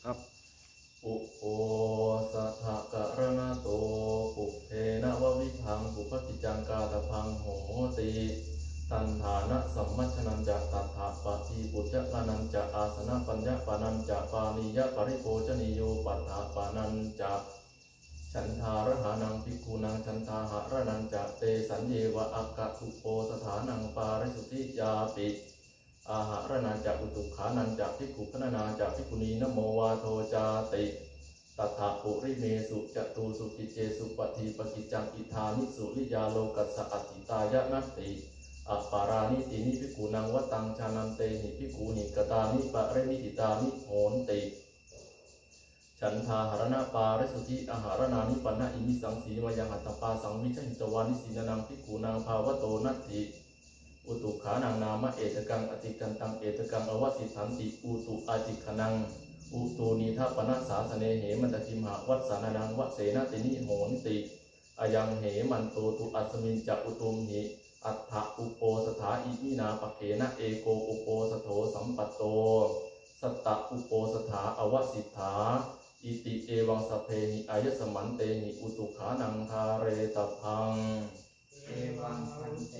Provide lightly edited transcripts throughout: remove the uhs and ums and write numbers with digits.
ครับปุโอสัทธกะระณะโตปุเพนะวะวิพังปุพพิจังกาตพังโหติตัณฐานะสัมมัชนันจะตัทธาปะทีปุจจะปานันจะอาสนะปัญญปานันจะปานิยะปริโภชนิโยปัฏฐาปานันจะฉันทารหานังภิกขุนังฉันทาหะระนันจะเตสัญเยวะอักกะอุโปสถานังปาริสุทธิยาปิอาหารนันจะอุตุขานันจะภิกขุขณนาจะภิกขุนีนโมวาโทจาติตถาปุริเมสุจตุสุกิเจสุปฏิปกิจจังอิธานิสุริยาโลกัสสะอติตายะนัตติอปารานิตินิภิกขุนังวัตังชานันเตหิภิกขุหิกตานิปะเรนิหิตานิโหนติฉันทาหารณปาริสุทธิอาหารนานิปันนะอิมิสังสีมายังหัตถปาสังวิชหิตวานิสีนังภิกขุนังภาวโตนัตถิอุตุขานังนามะเอตกังอติกันตังเอตกังอวสิทันติอุตุอาติขนังอุตูนีทาปนะสาสเนเหมันตคิมหาวัสสานังวะเสนาตินิโหนติอายังเหมันโตตุอัสมินจักอุตุมหิอัฏฐอุโปสถาอิมินาปเขนะเอโกอุโปสโถสัมปัตโตสัตตะอุโปสถาอวสิทธาอิติเอวังสเพหิอายสมันเตหิอุตุขานังทาเรตพังเอวังพันเต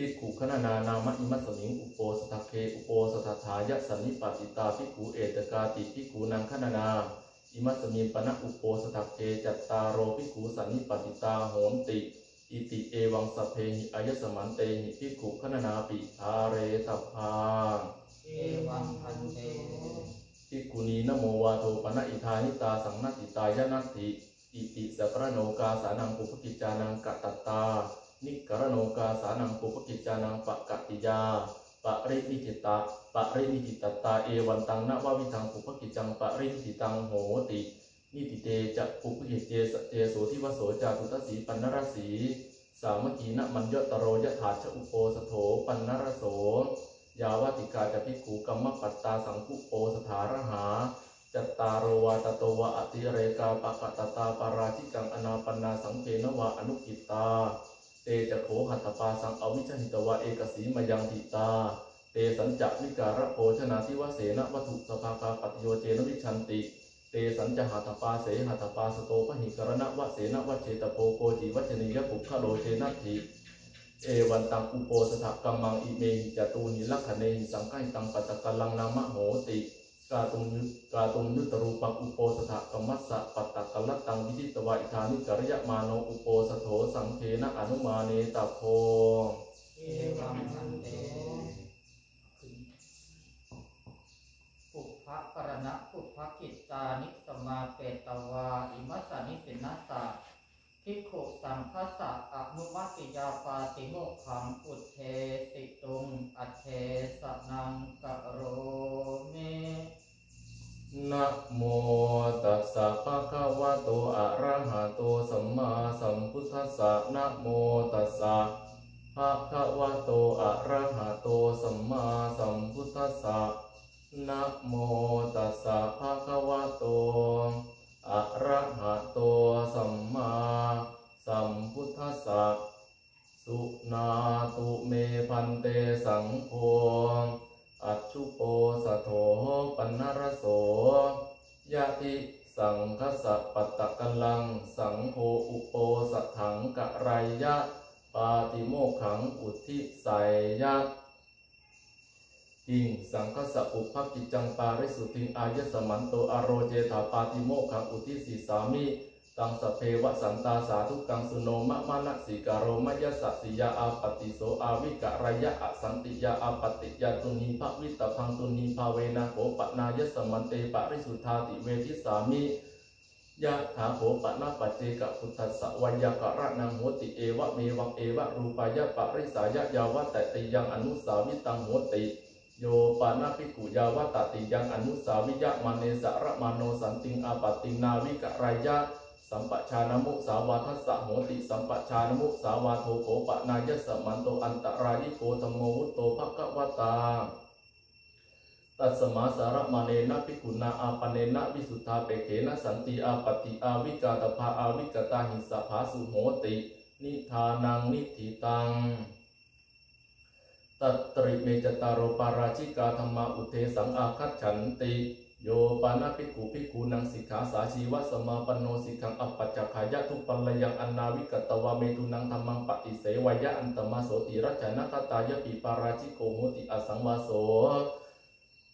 ภิกขุขณนานามะอิมัสมิงอุโปสถเคอุโปสถทายะสันนิปติตาภิกขุเอตกาติภิกขุนังขณนาอิมัสมิงปนะอุโปสถเคจัตตารโรภิกขุสันนิปติตาโหนติอิติเอวังสเพหิอายสมันเตหิภิกขุขณนาปิทาเรตพังเอวังพันเตภิกขุนีนโมวาโทปนะอิทานิตาสังนัตติตายะนัตติอิติสัพพะโนกาสานังปุพกิจจานังกะตัตตานิกรโนกาสานังปุพกิจจานังปะกติยาปะรินิจิตาปะรินิจิตตาเอวันตังนววิทังปุพกิจจังปะรินิจิตังโหตินิติเตจะปุพกิจเจสเตโสทิวโสจาตุตสีปันนรสีสามกีนะมัญญตโรยถาชอุโปสโถปันนรโสยาวติกาจะภิกขุกัมมปัตตาสังคุโปสถารหาจัตตารโวาตโตวะอติเรกาปะกะตตาปาราชิกังอนาปันนาสังเกนวะอนุกิตาเตจะโขหัตถปาสังอวิชหิตวะเอกสีมยังทิตาเตสัญจะวิการะโภชนาทิวเสนวัตถุสภาคาปฏิโยเจนวิชันติเตสัญจะหัตถปาเสหัตถปาสโตปหิกรณวะเสนวะเจตโพโกจิวัจนิยปุขโลเจนัตถิเอวันตังอุโปสถกัมมังอิเมหิจตูหิลักขเนหิสังฆัยตังปัตตะกัลลังนามะโหติกาตุงยุตรูปังอุโปสถกัมมัสสะปัตตะกัลลัตตังวิจิตวะอิธานิกริยมาโนอุโปสโถสังเขนะอนุมาเนตโพเอวังพันเตปุพพะปรณะปุพพกิจจานิสมาเปตวาอิมัสสานิสินนัสสะภิกขุสังฆัสสะอนุมัติยาปาติโมกขังอุทเทสิตุงอัทเทสนังกะโรเมนะโมตัสสะภะคะวะโตอะระหะโตสัมมาสัมพุทธัสสะนะโมตัสสะภะคะวะโตอะระหะโตสัมมาสัมพุทธัสสะนะโมตัสสะภะคะวะโตอะระหะโตสัมมาสัมพุทธัสสะสุนาตุเมพันเตสังโฆอัจฉุโปสโถปันนรโสยะติสังคัสสะปัตตะกัลลังสังโฆอุโปสถังกะไรยะปาติโมกขังอุทิไสยะอิงสังคัสสะอุปกิจจังปาริสุทธิอายสมันโตอโรเจถาปาติโมกขังอุทิสีสามิตังสเพวะสันตาสาธุกังสุโนมะมานะสิกาโรมะยะสัสสิยาอาปติโสอาวิกะรายะอสันติยาอาปติยาตุนีภวิตพังตุนีภาเวนะโขปะนายสมันเตปะริสุทธาติเวทิสามิยะถาโขปะนาปัจเจกพุทธัสสะวัยกะระนังโหติเอวะเมวังเอวะรูปายะปะริสายะยาวะตติยังอนุสาวิตังโหติโยปานาภิกขุยาวะตติยังอนุสาวิยะมเนสะระมโนสันติงอาปติงนาวิกะรายะสัมปชานมุสาวาทัสสะโหติสัมปชานมุสาวาโทโขปะนายสมันโตอันตรายิโกธรรมโมวุตโตภควตาตัสมาสาระมาเนนะภิกขุนาอาปเนนะวิสุทธาเปเขนะสันติอาปติอาวิกาตภาอาวิกตาหิสภาสุโหตินิทานังนิธิตังตัตตริเมจตารโรปาราชิกาธรรมาอุเทสังอาคัจฉันติ โยปานาภิกขุนังสิกขาสาชีวะสมาปโนสิกขังอัปปัจจขายะทุปัลลยังอันนาวิกตวะเมตุนังธรรมังปฏิเสวยะอันตมาโสติรัจนคตายะปิปาราชิโกโหติอสังวาโส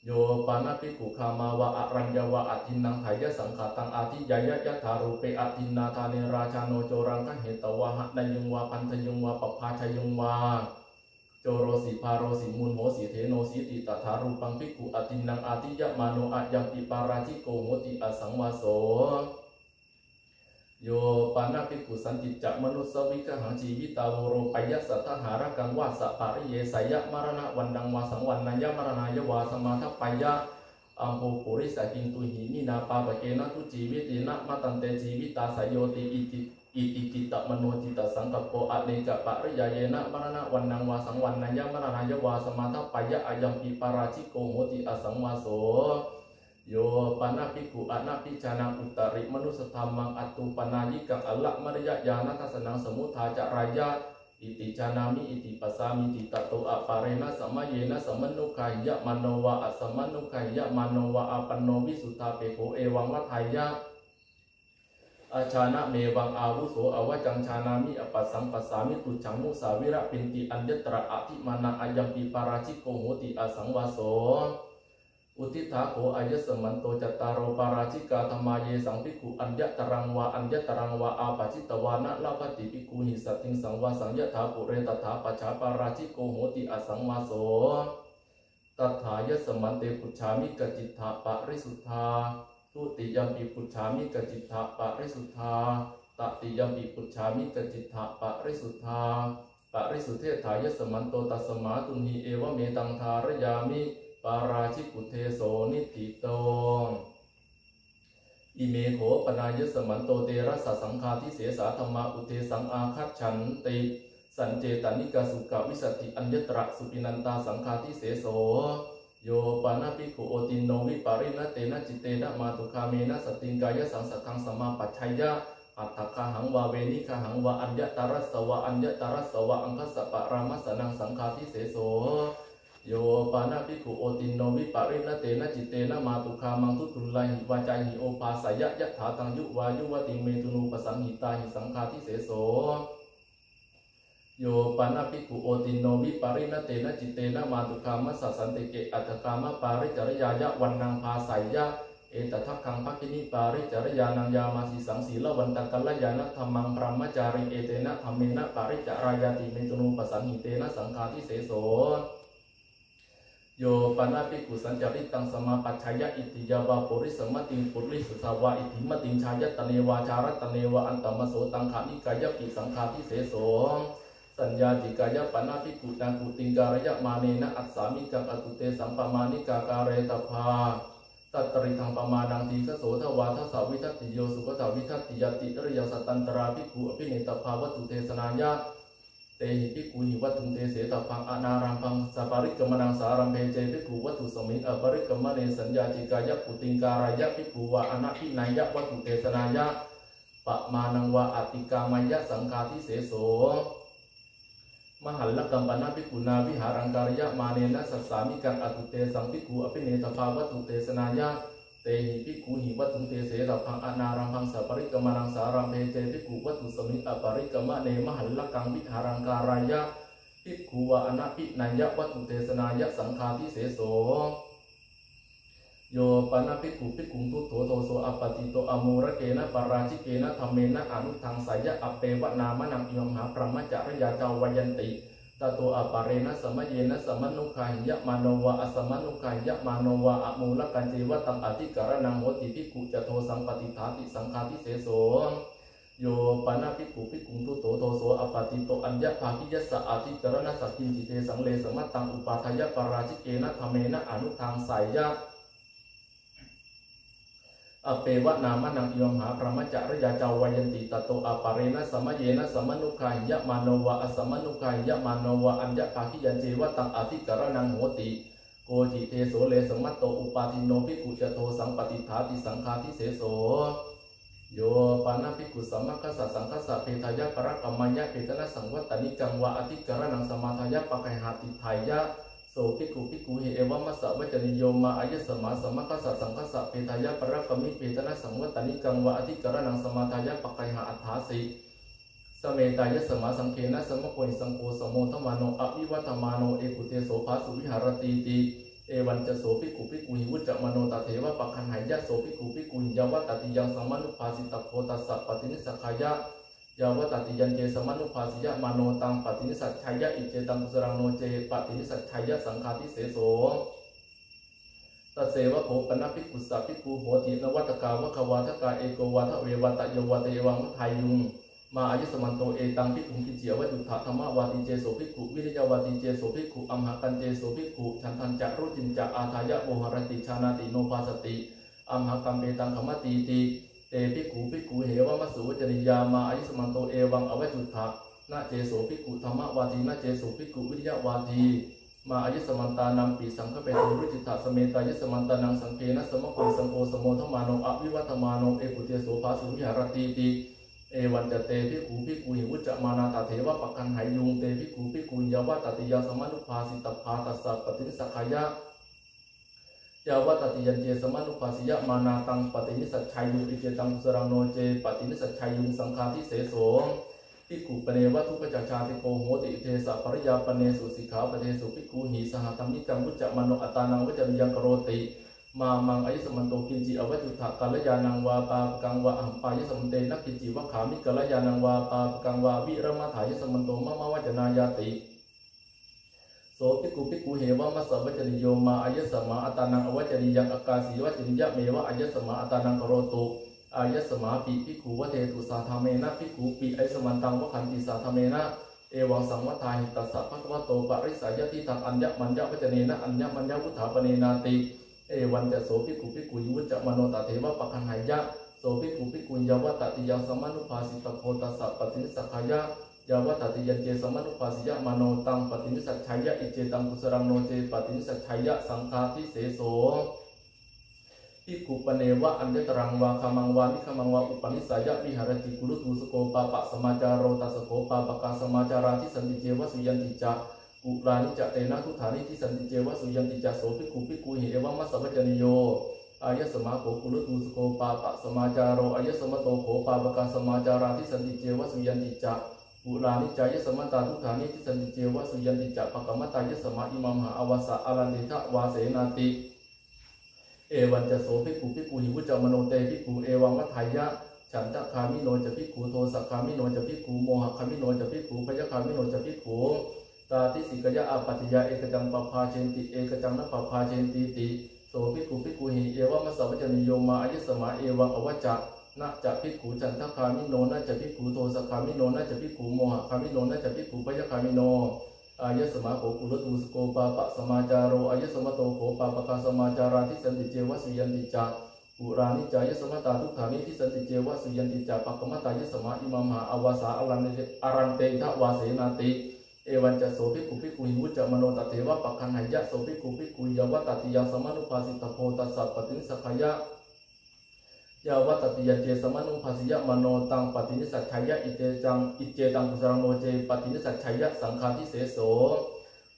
โยปานาภิกขุคามาวะอรัญญวะอทินนังไถยะสังขตังอาทิยายะยะธารูเปอทินนาธาเนราชาโนโจรังคเหตวะหะนายุงวะพันธยุงวะปภาชยุงวะโจโรสีพาโรสีมุนโหสีเทโนสีติตถารูปังภิกขุอทินนังอาทิยะมาโนอะยังปิปาราชิโกโหติอสังวาโสโยปานาภิกขุสันติจักมนุสวิกหังชีวิตาวโรปยัสสะทหารกังวาสะปาริเยสยะมรณะวันดังวาสังวันนายะมรณายะวาสมาทัปปยะอัมโภปุริสกินตุหินินาปาปะเกนะทุจีวิตินะมาตันเตชีวิตาสยโยติอิติจิตตมโนจิตตสังกัปโปอะเนกะปะริยาเยนะมรณะวันดังวาสังวันนายะมรณายะวาสมาทัปปยะอายัมปิปาราชิโกโหติอสังวาโสโยปานาภิกขุอนาภิชานังอุตริมนุสธรรมังอัตตุปนายิกังอัลละมรยะญาณทัสนังสมุทาจารายะอิติชานามิอิติปัสสามิติตโตอะปาเรนะสัมมเยนะสัมมนุขายะมโนวะอัสสมนุขายะมโนวะอปันโนวิสุทธาเปโขเอวังวัฏายะอาชานะเมวังอาวุโสอวจังชานามิอปัสสังปัสสามิตุจังมุสาวิระปินติอัญญตระอธิมานะอายัมปิปาราชิโกโหติอสังวาโสอุทิถาโขอายสมันโตจัตตารโอปาราชิกาธรรมาเยสังภิกขุอัญญตรังวาอัญญตรังวาอาปาจิตวานะลาภติภิกขุหิสัตถิงสังวาสังยถาปุเรตถาปัจฉาปาราชิโกโหติอสังวาโสตถายสมันเตปุจฉามิกจิตถาปะริสุทธาทุติยมปิปุจฉามิกจิตถาปะริสุทธาตติยมปิปุจฉามิกจิตถาปะริสุทธาปะริสุเทถายสมันโตตัสมาตุนีเอวเมตังทารยามิปาราชิกุเทโสนิติโตอิเมโขปนายสมันโตเตระสะสังฆาทิเสสาธรรมาอุเทสังอาคัจฉันติสันเจตานิกาสุกาวิสติอัญญตระสุปินันตาสังฆาทิเสโสโยปานาภิกขุโอตินโนวิปารินะเตนะจิตเตนะมาตุคาเมนะสติงกายสังสัทธังสมาปัจฉัยยะอัตถคาหังวาเวนิคาหังวาอัญญตรัสสวะอัญญตรัสสวะอังคสปะรามัสนังสังฆาทิเสโสโยปานาภิกขุโอตินโนวิปารินะเตนะจิตเตนะมาตุคามังทุตุลลาหิวาจาหิโอภาสยะยะถาตังยุวายุวติเมตุนูปสังหิตาหิสังฆาทิเสโสโยปานาภิกขุโอตินโนวิปารินะเตนะจิตเตนะมาตุคามัสสสันติเกอัตถกามปาริจริยายะวันนังภาสยะเอตทัคคังภักขินิปาริจริยานังยามาสิสังสีละวันตังกัลลยานะธรรมังพรหมจาริเอเตนะธรรมเมนะปาริจารายาติเมตุนูปสังหิเตนะสังฆาทิเสโสโยปานาภิกขุสัญจาริตังสมาปัจฉายะอิติยาวาปุริสมติงปุริสุสาวาอิติมติงชายะตเนวาชารัตเนวาอันตมโสตังขานิกายะปิสังฆาทิเสโสสัญญาติกายะปานาภิกขุตังกุติงการยะมาเนนะอัสสามิกังอตุเตสัมปมานิกาการเรตภาตัตริทังปมาดังทีฆโสทวาทสาวิทัตติโยสุขทวิทัตติยติริยสัตตันตราภิกขุอภิเนตภาวัตถุเทศนายะเตหิภิกขุหิวัตถุเตเสตพังอนารัมพังสัปริกมนังสารัมเพเจภิกขุวัตถุสมิงอปริกมเนสัญญาจิกายะปุติงการายะภิกขุวะอนาภินายะวัตถุเทศนายะปะมานังวะอติกามายะสังฆาทิเสโสมหัลลกัมปนาภิกขุนาวิหารังการยะมาเนนะสัสสามิกังอตุเตสังภิกขุอภิเนตภาวัตถุเทศนายะเตหิภิกขุหิวัตถุเตเสตพังอนารัมพังสัปริกมนังสารัมเพเจภิกขุวัตถุสมิงอปริกมเนมหัลลกังวิหารังการายะภิกขุวะอนาภินายะวัตถุเทศนายะสังฆาทิเสโสโยปานาภิกขุภิกขุทุโถโทโสอปติโตอโมระเกนะปาราชิเกนะธรรมเมนะอนุทังสายะอเปวะนามะนังอิมหาพรหมจริยาจาวัยันติตโตอปาเรนะสมเยนะสมนุขายะมาโนวะอสมนุขายะมาโนวะอมูลกันเจวะตังอธิการนังโหติภิกขุจะโทสังปฏิฐาติสังฆาทิเสโสโยปานาภิกขุภิกขุทุโถโทโสอปติโตอัญญภาคิยะสะอธิการณสักกินจิเตสังเลสมัตตังอุปาทายะปาราชิเกนะธรรมเมนะอนุทังสายะอเปวะนามะนังอิมหาพรหมจริยาจาวัยันติตโตอปาเรนะสมเยนะสมนุขายะมาโนวะอสมนุขายะมาโนวะอัญญภาคิยันเจวะตังอธิการนังโหติโกจิเตโสเลสมัตโตอุปาทิโนภิกขุจะโทสังปฏิฐาติสังฆาทิเสโสโยปานาภิกขุสัมมัคคสะสังคัสสะเพทายะปรกัมมัญญะเปตนะสังวัตตนิกังวะอธิการนังสมาทายะปะไคหาติทายะ โสภิกขุภิกขุหิเอวมัสสะวัจนิโยมาอายสมาสมคัสสะสังคัสสะเปทายะปรกมิเปตนะสังวัตนิกังวะอธิกรณังสมาทายะปะไกหะอัฏฐาสิสเมตายะสมาสังเขนะสมะโพหิสังโฆสมโมทมาโนอวิวัตมาโนเอกุเตโสภาสุวิหารตีติเอวันจะโสภิกขุภิกขุหิวุจจะมโนตเถวะปะคันหายะโสภิกขุภิกขุหิยาวะตติยังสมานุภาสิตโพตัสสะปฏินิสัขายะยาวตติยันเจสมานุภาสิยะมโนตังปฏินิสัชายะอิเจตังกุสรังโนเจปฏินิสัชายะสังฆาทิเสโสตัสเสวะโภปนะภิกขุสัพภิกขุโหตินวัตกาวะควาทกาเอโกวาทะเววัตโยวะเตวังทายุงมาอายุสมันโตเอตังภิกขุกิจเจวะจุถะธรรมวาติเจโสภิกขุวิริยวาติเจโสภิกขุอัมหกันเจโสภิกขุฉันทันจะรุจินจะอาทายะโมหรติชานาติโนภาสติอัมหกัมเปตังขมติติเตภิกขุภิกขุเหวะมัสสุวจริยามาอายุสมันโตเอวังอวจุถะนะเจโสภิกขุธรรมวาตินะเจโสภิกขุวิริยวาติมาอายุสมันตานังปีสังฆเปโตรุจิตะสเมตายสมันตานังสังเกนะสมะโพสังโฆสมโมทมาโนอวิวัตมาโนเอกุเตโสภาสุวิหารติติเอวันจะเตภิกขุภิกขุหิวุจจะมานาตเถวะปะคันหายยุงเตภิกขุภิกขุยาวะตติยาสมานุภาสิตภาตัสสะปฏินิสัขายะยาวะตติยันเจสมานุภาสิยะมานาตังปฏินิสัชชัยยุงอิเจตังกุสรังโนเจปฏินิสัชชัยยุงสังฆาทิเสโสภิกขุปเนวัตถุปจักชาติโกโหติเทสะปริยาปเนสุสิกขาปเทสุภิกขุหิสหธรรมิกังวุจจะมโนอัตตานังวัจริยังกโรติมามังอายุสมันโตกินจิอวัจุถะกัลยานังวาปาปกังวะอัมปายสมันเตนักกินจิวะขามิกัลยานังวาปาปกังวะวิรมาถายสมันโตมะมะวัจนายาติโสภิกขุภิกขุเหวะมัสสะวัจริโยมาอายุสมาอัตตานังอวัจริยังอากาศิวัจริยะเมวะอายุสมาอัตตานังกโรตุอายสมาปิภิกขุวะเทตุสาธาเมนะภิกขุปิไอสมันตังวะขันติสาธาเมนะเอวังสังวัฏฐาหิตัสสะภะคะวะโตปะริสายะติตังอัญญมัญญวัจเนนะอัญญมัญญวุฒาปเนนาติเอวันจะโสภิกขุภิกขุยุจจะมโนตเถวะปะคันหายะโสภิกขุภิกขุยาวะตติยังสมานุภาสิตโพตัสสะปฏินิสัขายะยาวะตติยันเจสมานุภาสิยะมโนตังปฏินิสัชชัยะอิเจตังกุสรังโนเจปฏินิสัชชัยะสังฆาทิเสโสภิกขุปเนวะอันเดตรังวาคามังวานิคามังวาอุปนิสัยะวิหารติกุลุตุสโกปาปะสมาจารโรตัสโกปาปะกาสมาจาราทิสันติเจวะสุยันติจะกุลานิจะเตนะทุฐานิทิสันติเจวะสุยันติจะโสภิกขุภิกขุหิเอวะมัสสะวัจนิโยอายสมาโขกุลุตุสโกปาปะสมาจารโรอายสมโตโขปาปะกาสมาจาราทิสันติเจวะสุยันติจะกุลานิจายสมตาทุฐานิทิสันติเจวะสุยันติจะปะกมตายสมาอิมามหาอวสะอารันติทะวาเสนาติเอวันจะโสภิกขุภิกขุหิวุจจะมโนเตภิกขุเอวังมัทธายะฉันทะคามิโนจะภิกขุโทสะคามิโนจะภิกขุโมหะคามิโนจะภิกขุพยะคามิโนจะภิกขุตาทิสิกยะอาปัติยาเอกจังปภาเชนติเอกจังนปภาเชนติติโสภิกขุภิกขุหิเอวะมัสสะวัจนิโยมาอายุสมาเอวังอวจะนะจะภิกขุฉันทะคามิโนนะจะภิกขุโทสะคามิโนนะจะภิกขุโมหะคามิโนนะจะภิกขุพยะคามิโนอายสมาโขกุลตุสโกปาปะสมาจารโรอายสมโตโขปาปะกาสมาจาราทิสันติเจวะสุยันติจะปุรานิจายสมตาทุกขานิทิสันติเจวะสุยันติจะปะกมตายสมาอิมามหาอวสาอรันเตทะวาเสนาติเอวันจะโสภิกขุภิกขุหิวุจจะมโนตเถวะปะคันหายะโสภิกขุภิกขุยาวะตติยาสมานุภาสิตโพตัสสะปฏินิสัขายะยาวะตติยันเจสมานุภาสิยะมโนตังปฏินิสัชชัยะอิเจตังกุสรังโนเจปฏินิสัชชัยะสังฆาทิเสโส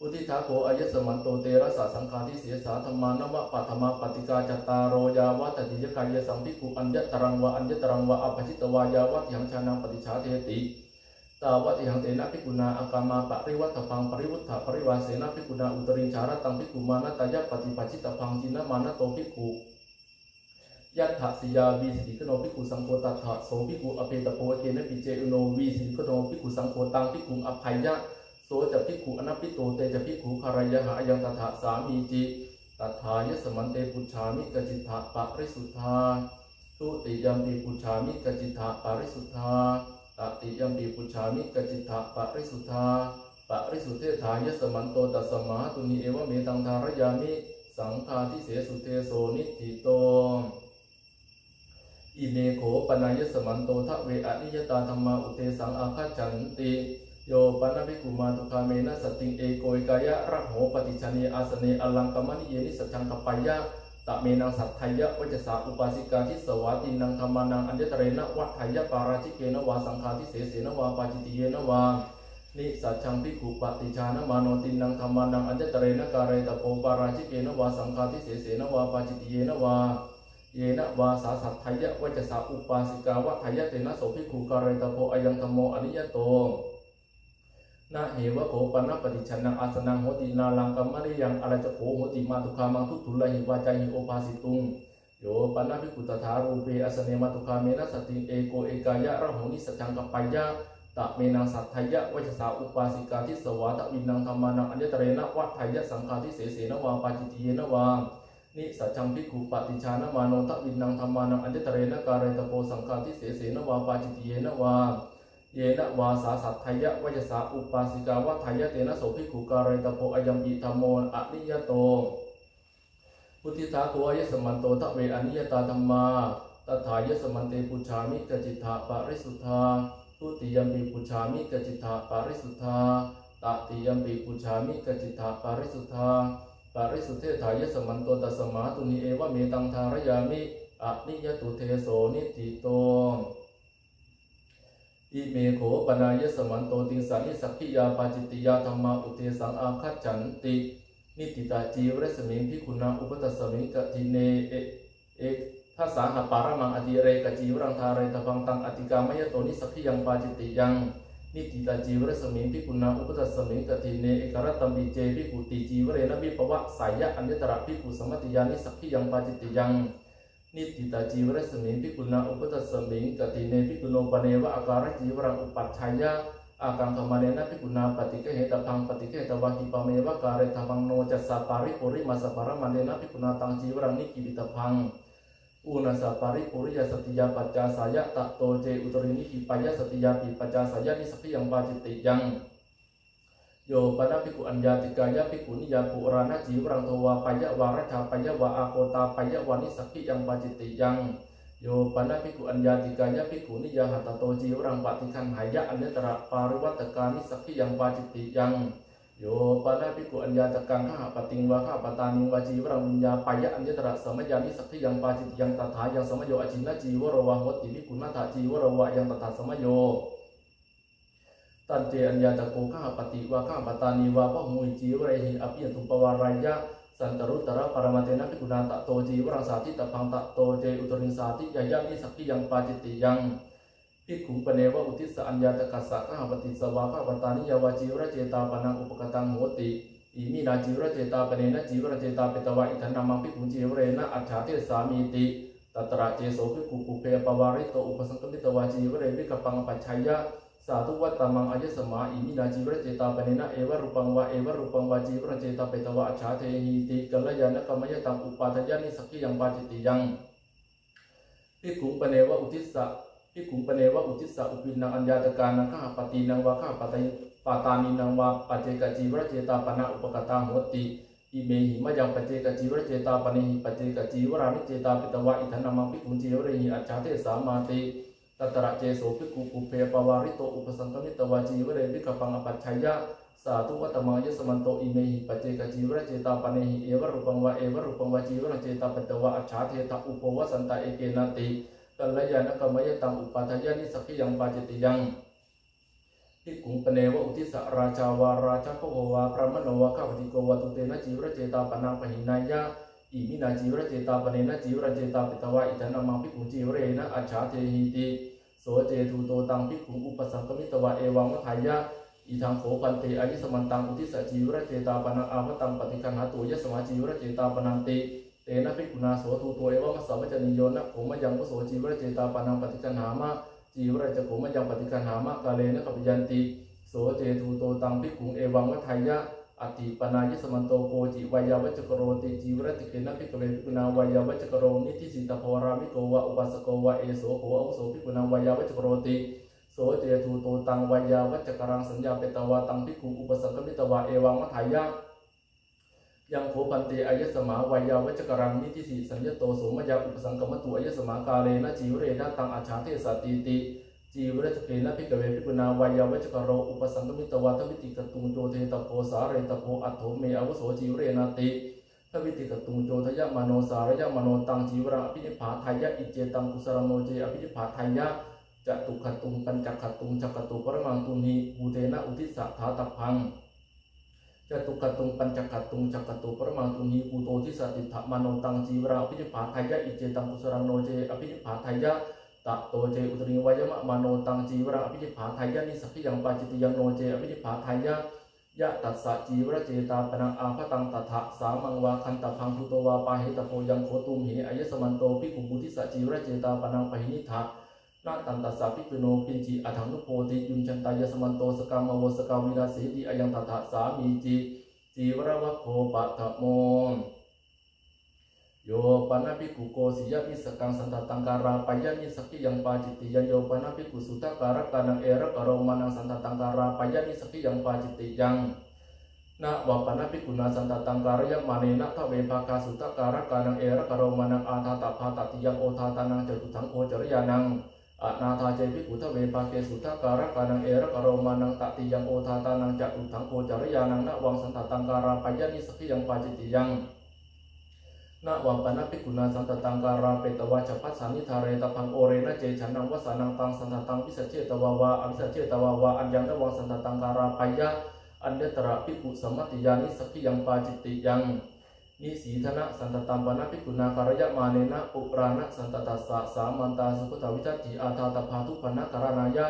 อุทิทาโขอายสมันโตเตระสะสังฆาทิเสสาธรรมานวะปัทมาปฏิกาจตารโรยาวะตติยกายสัมภิกขุอัญญตรังวะอภจิตวายาวะยังชานังปฏิชาเทติตาวะติหังเตนะภิกขุนาอากามาปริวัตพังปริวุฒะปริวาเสนะภิกขุนาอุตรินชาระตังภิกขุมานะตายะปฏิปัจจิตพังจินะมานะโตภิกขุยัตถสิยาวีสิกโนภิกขุสังโฆตัทธะโสภิกขุอเปตโพเกนะปิเจอุโนวีสิกโนภิกขุสังโฆตังภิกขุอภัยยะโสจะภิกขุอนัปปิโตเตจะภิกขุคารยะหายังตถาสามีจิตัทธายสมันเตปุชามิกจิตถะปะริสุทธาทุติยัมปิปุชามิกจิตถะปะริสุทธาตติยัมปิปุชามิกจิตถะปะริสุทธาปะริสุทเทธายสมันโตตัสสมาตุนิเอวะเมตังทารยามิสังฆาทิเสสุเทโสนิติโตอิเมโขปนายสมันโตทะเวอนิยตาธรรมาอุเทสังอาคัจฉันติโยปนะภิกขุมาตุคาเมนะสติงเอโกยกายะระโหปฏิชนีอาสเนอลังกมณิเยนิสัจจังกัปปายะตะเมนังสัทธายะวัจสาอุปาสิกาทิสวาตินังธรรมานังอัญญตเรนะวัฏฐายะปาราชิเกนะวาสังฆาทิเสเสนะวาปาจิติเยนะวา นิสัจฉังภิกขุปฏิชานมาโนตินังธรรมานังอัญจตเรนะการะตะโพปาราชิเกนะวาสังฆาทิเสเสนะวาปาจิตติเยนะวาเยนะวาสาสัทไทยะวัจสาอุปาสิกาวะไทยะเตนะโสภิกขุการะตะโพอายังธรรมโมอนิยโตนะเหวะโขปนะปฏิชันนังอาสนังโหตินาลังกัมมะริยังอรัจจโขโหติมาตุคามังทุตุลหิวาจาหิโอภาสิตุงโยปนะภิกขุตถารูเปอสเนมาตุคาเมนะสติเอโกเอกายะระโหนิสัจจังกัปปายะตะเมนังสัทไทยะวัจสาอุปาสิกาทิสวะตะวินังธรรมานังอัญญตเรนะวะไทยะสังฆาทิเสเสนะวาปาจิตติเยนะวานิสัจฉังภิกขุปฏิชานมาโนตะวินังธรรมานังอัญญตเรนะการะตะโพสังฆาทิเสเสนะวาปาจิตติเยนะวาเยนะวาสาสัทไทยะวัจสาอุปาสิกาวะไทยะเตนะโสภิกขุการะตะโพอายัมปิธัมโมอนิยโตพุทธิทาตัวยะสมันโตทะเวอนิยตาธัมมาตถายะสมันเตปุชฌามิกจิตถะปริสุทธาทุติยัมปิปุชฌามิกจิตถะปริสุทธาตติยัมปิปุชฌามิกจิตถะปริสุทธาปริสุทธิทายะสมันโตตัสมาตุนิเอวะเมตังทารยามิอนิยตุเทโสนิติโตอิเมโขปนายะสมันโตติสันนิสักขิยาปาจิตติยาธรรมาอุเทสังอาคัจฉันตินิติตาจีวรสมิงภิกขุนาอุปตัสสมิงกทิเนเอภาษาหปารมังอติเรกจีวรังทาเรตพังตังอติกามยโตนิสักขิยังปาจิตติยังนิติตาจีวรสมิงภิกขุนาอุปตัสสมิงกทิเนเอกรตัมปิเจภิกขุติจีวเรนะวิปวะสายะอัญญตระภิกขุสมัติยานิสักขิยังปาจิตติยังนิติตาจีวรสมิงภิกขุนาอุปตัสสมิงกทิเนภิกขุโนปเนวะอาการจีวรังอุปัฏฐายะอากังธรรมเนนะภิกขุนาปฏิเกเหตพังปฏิเกตวะหิปเมวะการะธรรมังโนจัสสะปาริปุริมาสปารมันเนนะภิกขุนาตังจีวรังนิกิบิตพังอุณสปาริปุริยสติยาปัจจาสายะตะโตเจอุตรินิหิปายะสติยาปิปัจจาสายะนิสักขิยังปาจิตติยังโยปนะภิกขุอัญญาติกายะภิกขุนิยาปุรานะจีวรังโทวาปายะวารัชาปายะวาอาโกตาปายะวานิสักขิยังปาจิตติยังโยปนะภิกขุอัญญาติกายะภิกขุนิยาหัตตโตจีวรังปฏิคันหายะอัญญตระปาริวัตกานิสักขิยังปาจิตติยังโยปนะภิกขุอัญญาตกังขหปติงวะขปตานิวาจีวรังวิญญาปายะอัญญตระสมัยยานิสักขิยังปาจิตติยังตถายังสมัยโยอจินนะจีวรวะโหติภิกขุนัตถาจีวรวะยังตถาสมัยโยตันเจอัญญาตโกขหปติวะขปตานิวะพะมุยจีวเรหิอภิยตุปวารายะสันตรุตระปรมาเตนะภิกขุนาตะโตจีวรังสาธิตพังตะโตเจอุตริงสาธิยายะนิสักขิยังปาจิตติยังภิกขุปเนวะอุทิสอัญญาตกัสสะขหปติสวะขปตานิยวาจีวรเจตาปนังอุปกตังโหติอิมินาจีวรเจตาปเนนะจีวรเจตาเปตวะอิทันนามังภิกขุจีวเรนะอัจฉาเทสามีติตัตระเจโสภิกขุปุเพปวาริโตอุปสังคมิตวาจีวเรวิกัปปังปัจฉัยยะสาธุวัตตมังอายสมาอิมินาจีวรเจตาปเนนะเอวะรูปังวะเอวะรูปังวะจีวรเจตาเปตวะอัจฉาเทหิติกัลยานะกรรมยตังอุปาทยานิสักขิยังปาจิตติยังภิกขุปเนวะอุทิสสะภิกขุปเนวะอุทิสสะอุปินังอัญญาตกานังขหปตินังวะขหปตปาตานินังวะปัจเจกจีวรเจตาปนะอุปกตังโหติอิเมหิมะยังปัจเจกจีวรเจตาปเนหิปัจเจกจีวรานิเจตาเปตวะอิทันนามังภิกขุจีวเรหิอัจฉาเทสามาติตัตระเจโสภิกขุปุเพปวาริโตอุปสังคมิตวาจีวเรวิกัปปังปัจฉัยยะสาธุวัตตมังยสมันโตอิเมหิปัจเจกจีวรเจตาปเนหิเอวะรูปังวะเอวะรูปังวะจีวรเจตาเปตวะอัจฉาเทตะอุปวสันตะเอเกนะติกัลยานะกรรมยตังอุปาทยานิสักขิยังปาจิตติยังภิกขุปเนวะอุทิสะราชาวาราชพโกวาพระมโนวะข้าพติโกวะตุเตนะจีวรเจตาปนังปหินายะอิมินาจีวรเจตาปเนนะจีวรเจตาเปตวะอิทันนามังภิกขุจีวเรนะอัจฉาเทหิติโสเจทูโตตังภิกขุอุปสังคมิตวะเอวังมัทธายะอิทังโขปันเตอายิสมันตังอุทิสะจีวรเจตาปนังอาภตังปฏิคันหาตุยสมาจีวรเจตาปนันติเตนะภิกขุนาโสทูโตเอวะมัสสะวัจจนิโยนะโขมยังวโสจีวรเจตาปนังปฏิคันหามะจีวรเจโขมยังปฏิคันหามะกาเลนะกัปยันติโสเจทูโตตังภิกขุเอวังมัทธายะอติปนายสมันโตโกจิวายาวัจกโรติจีวรติเกนะภิกขเวภิกขุนาวายาวัจกโรนิติสิตภวรามิโกวะอุปัสสโกวะเอโสโขอาวุโสภิกขุนาวายาวัจกโรติโสเจทูโตตังวายาวัจกรังสัญญาเปตวะตังภิกขุอุปสังคมิตวะเอวังมัทธายะยังโขพันเตอายสมาวายาวัจกรังนิติสิสัญญโตโสมยาอุปสังคมตุอายสมากาเลนะจีวเรนะตังอัจฉาเทสติติจีวรเกนะภิกขเวภิกขุนาวายาวัจกโรอุปสังคมิตวะทวิติกตุงโจเทตโพสาเรตโพอัตโถเมอาวุโสจีวเรนะติทวิติกตุงโจทยมโนสารยมโนตังจีวรังอภินิพพาทายะอิเจตังกุสรโนเจอภินิพพาทายะ จตุขตุงปัญจขตุงจักตุปรมังตุนีภูเตนะอุทิสสะถาตพังจตุขตุงปัญจขตุงจักตุปรมังตุนีภูโตทิสติถมโนตังจีวราอภินิพพาทายะอิเจตังกุสรังโนเจอภินิพพาทายะตะโตเจอุตริวายมะมโนตังจีวราอภินิพพาทายะนิสักขิยังปาจิตยังโนเจอภินิพพาทายะยะตัสสะจีวรเจตาปนังอาภตังตถะสามังวาคันตพังพุโตวาปาหิตโพยังโคตุมเหอายสมันโตภิกขุมุทิสะจีวรเจตาปนังปหินิทะนาตันตัสสะภิกขุโนปินจิอัถังนุโพติยุญชันตายสมันโตสกามโวสกาวินาเสติอายังตถะสามีจิจีวรวัคโคปัฏฐโมโยปนาภิกขุโกสิยะมิสกังสันตตังการาปายะมิสักขิยังปาจิตติยังโยปนาภิกขุสุตตะการกันังเอระกะโรมานังสันตตังการาปายะมิสักขิยังปาจิตติยังนะวะปนาภิกขุนาสันตตังการยังมาเนนะทะเวภาคาสุตตะการกันังเอระกะโรมานังอาทาตะภาตติยังโอทาตานังจตุถังโอจริยานังอนาทาเจภิกขุทะเวภาเกสุตตะการกันังเอระกะโรมานังตติยังโอทาตานังจตุถังโอจริยานังนะวังสันตตังการาปายะมิสักขิยังปาจิตติยังนะวังปนะภิกขุนาสันตตังการาเปตวาชพัสสานิธาเรตพังโอเรนะเจฉันนังวสานังตังสันตตังวิสัชเชตวาวาอวิสัชเชตวาวาอัญญังนะวังสันตตังการาปายะอันเดตระภิกขุสัมมัติยานิสักขิยังปาจิตติยังนิสีธนะสันตตังปนะภิกขุนาการยะมาเนนะปุรานะสันตตัสสะสามันตาสุขตวิทัตติอาทาตภาทุปนะการานายะ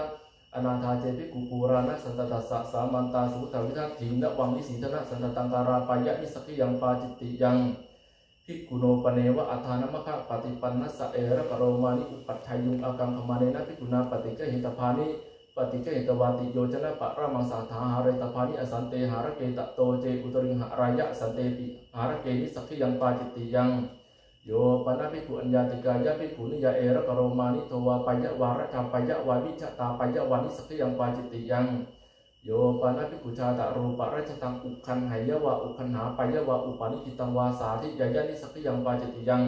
อนาถาเจภิกขุปุรานะสันตตัสสะสามันตาสุขตวิทัตตินะวังนิสีธนะสันตตังการาปายะนิสักขิยังปาจิตติยังภิกขุโนปเนวะอัฏฐานมะคะปฏิปันนัสสะเอระกะโรมานิอุปัฏฐายุงอากังขมาเนนะภิกขุนาปฏิเกหิตภานิปฏิเกหิตวาติโยชนะปะระมังสาธาหาเรตภานิอสันเตหารเกตโตเจอุตริหารายะสันเตปิหารเกนิสักขิยังปาจิตติยังโยปนะภิกขุอัญญาติกายะภิกขุนิยาเอระกะโรมานิโทวาปายะวาระธรรมปายะวาวิชตาปายะวานิสักขิยังปาจิตติยังโยปนะภิกขุชาตะรูปะราชตังอุคันไหยวะอุคันหาปายะวะอุปานิจิตังวาสาธิยายะนิสักขิยังปาจิตติยัง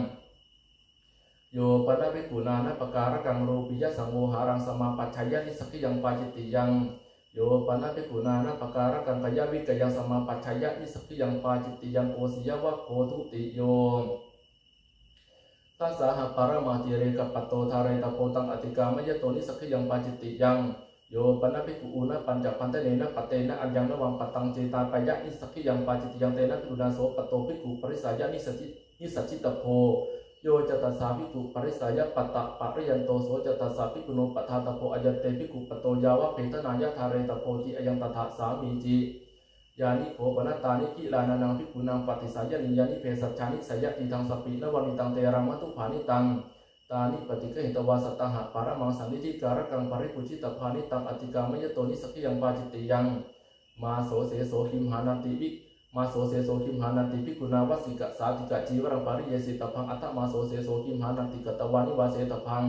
โยปนะภิกขุนานะปการกังรูปิยะสังโวหารังสมาปัจฉัยยะนิสักขิยังปาจิตติยังโยปนะภิกขุนานะปการกังกายวิกยังสมาปัจฉัยยะนิสักขิยังปาจิตติยังโอสิยวะโคทุติโยทัสสะหะปารมาติเรกปัตโตทาเรตโพตังอติกามยะโตนิสักขิยังปาจิตติยังโยปนะภิกขุอุนะปัญจพันธเนนะปเตนะอัญญังนะวังปตังเจตาปายะนิสักขิยังปาจิตติยังเตนะภิกขุนาโสปโตภิกขุปริสายะนิสัจจิตโพโยจตัสสาภิกขุปริสายะปัตตะปะริยันโตโสจตัสสาภิกขุโนปัฏฐาตโพอายันเตภิกขุปโตยาวะเพทนายะทาเรตโพติอายังตถาสามีจิยานิโขปนัตตานิกิลานานังภิกขุนังปฏิสายะนิยานิเพสัจฉานิสยะติทังสปินวันิตังเตรังมัตุภานิตังตานิปฏิเกหิตวาสตหะปารมังสันนิธิการกังปริปุจิตภานิตังอติกามยโตนิสักขิยังปาจิตติยังมาโสเสโสหิมหานันติวิมาโสเสโสหิมหานันติภิกขุนาวสิกะสาติกะจีวรังปาริเยสิตพังอัตตมาโสเสโสหิมหานันติกตวานิวาเสตพัง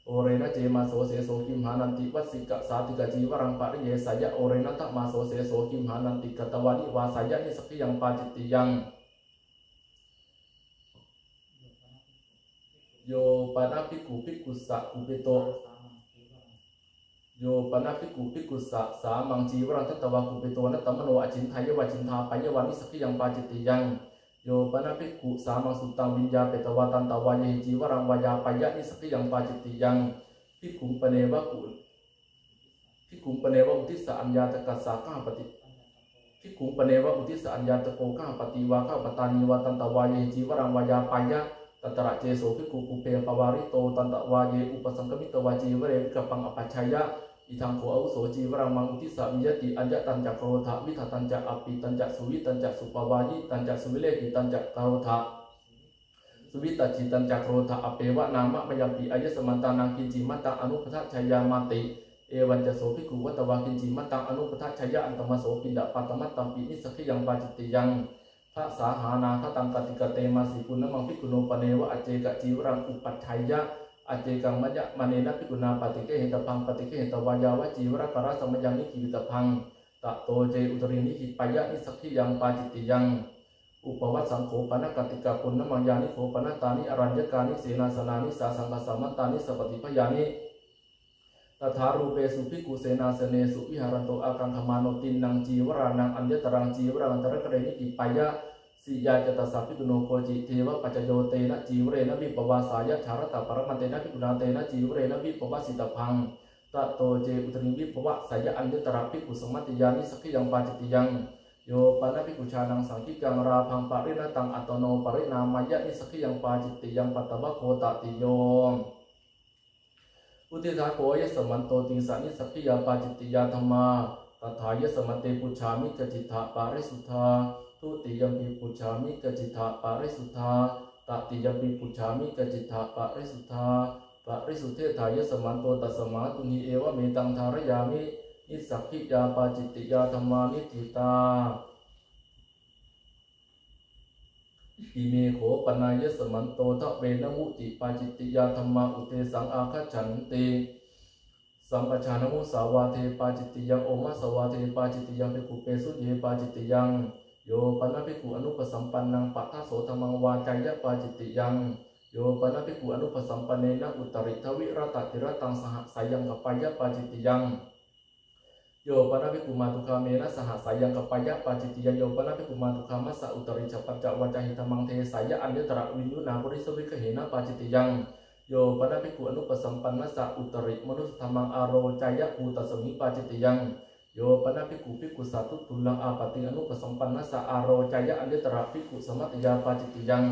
โอเรนะเจมาโสเสโสหิมหานันติวัสิกะสาติกะจีวรังปาริเยสยะโอเรนะตมาโสเสโสหิมหานันติกตวานิวาสยะนิสักขิยังปาจิตติยังโยปนะภิกขุภิกขุสะอุเปโตโยปนะภิกขุภิกขุสะสามังจีวรังทัตตวากุเปโตนัตตมโนอจินทายะวะจินทาปายะวานิสักขิยังปาจิตติยังโยปนะภิกขุสามังสุตังวิญญาเปตวาตันตวายะจีวรังวายาปายะนิสักขิยังปาจิตติยังภิกขุปเนวะกุภิกขุปเนวะอุทิสะอัญญาตกัสสะข้าปฏิภิกขุปเนวะอุทิสะอัญญาตโกข้าปฏิวาข้าปตานีวาตันตวายะจีวรังวายาปายะตัตระเจโสภิกขุปุเพปวาริโตตันตวาเยอุปสังกมิตวาจีวเรวิกปังอปัจฉายะอิทังโขอาวุโสจีวรังมังอุทิสะวิยติอัญญตัญจักโครธะวิทัตัญจักอปิตัญจักสุวิตัญจักสุปวายิตัญจักสุวิเลหิตัญจักโครธะสุวิตัจิตัญจักโครธะอเปวะนามะมยัมปิอายสมันตานังกินจิมัตตังอนุปทัชยามาติเอวันจะโสภิกขุวัตวากินจิมัตตังอนุปทัชยะอันตมโสปินดาปัตตมัตตัมปินิสักขิยังปาจิตติยังพระสาหานาคตังกติกเตมาสีปุณณมังภิกขุโนปเนวะอเจกะจีวรังอุปัฏฐายะอเจกังมัจจะมเนนะภิกขุนาปฏิเกหิตพังปฏิเกหิตวายาวะจีวรกราสมยังนิกิวิตพังตะโตเจอุตรินิหิปายะนิสักขิยังปาจิตติยังอุปวัตสังโฆปนะกติกาปุณณมังยานิโขปนะตานิอรัญญกานิเสนาสนานิสาสังฆสัมมัตตานิสปฏิพยานิตถารูเปสุภิกขุเสนาสเนสุวิหารันโตอากังขมาโนตินนังจีวรานังอัญญตรังจีวรังตระกะเรนิกิปายะ สิยาจตัสสะภิกขุโนโคจิเทวปัจจโยเตนะจีวเรนะวิปวาสายะชารตะปรมันเตนะภิกขุนาเตนะจีวเรนะวิปวาสิตพังตะโตเจอุตริวิปวะสายะอัญญตระภิกขุสมัตติยานิสักขิยังปาจิตติยังโยปนะภิกขุชานังสังคิกังราพังปริณตังอัตโนปรินามายะนิสักขิยังปาจิตติยังปัตตะวะโคตติโยอุติทาโกยสมันโตติงสานิสักขิยาปาจิตติยาธรรมาตถายสมันเตปุชามิกจิตถะปาริสุทธาทุติยมปิปุชามิกจิตถะปาริสุทธาตติยมปิปุชามิกจิตถะปาริสุทธาปาริสุทเทถายสมันโตตัสมาตุนิเอวะเมตังธารยามินิสักขิยาปาจิตติยาธรรมานิทิตาอิเมโขปนายสมันโตทะเวนมุติปาจิตติยาธรรมาอุเตสังอาคัจฉันติสัมปชานมุสาวาเทปาจิตติยังโอมาสวาเทปาจิตติยังภิกขุเปสุเยปาจิตติยังโยปนะภิกขุอนุปสัมปันนังปัทธโสธรรมังวาจายะปาจิตติยังโยปนะภิกขุอนุปสัมปันเนนะอุตริทวิรตติรตังสหสายังกัปปายะปาจิตติยังโยปนะภิกขุมาตุคาเมนะสหสายังกัปปายะปาจิตติยังโยปนะภิกขุมาตุคามัสสะอุตริจัปปัจจวัจหิตมังเทสายะอัญญตระวินยุนาปุริสวิกเหนะปาจิตติยังโยปนะภิกขุอนุปสัมปันนัสสะอุตริมนุสธรรมังอารโรจายะภูตสมิปาจิตติยังโยปนะภิกขุสาตุตุลังอาปติอนุปสัมปันนัสสะอารโรจายะอัญญตระภิกขุสมัตยาปาจิตติยัง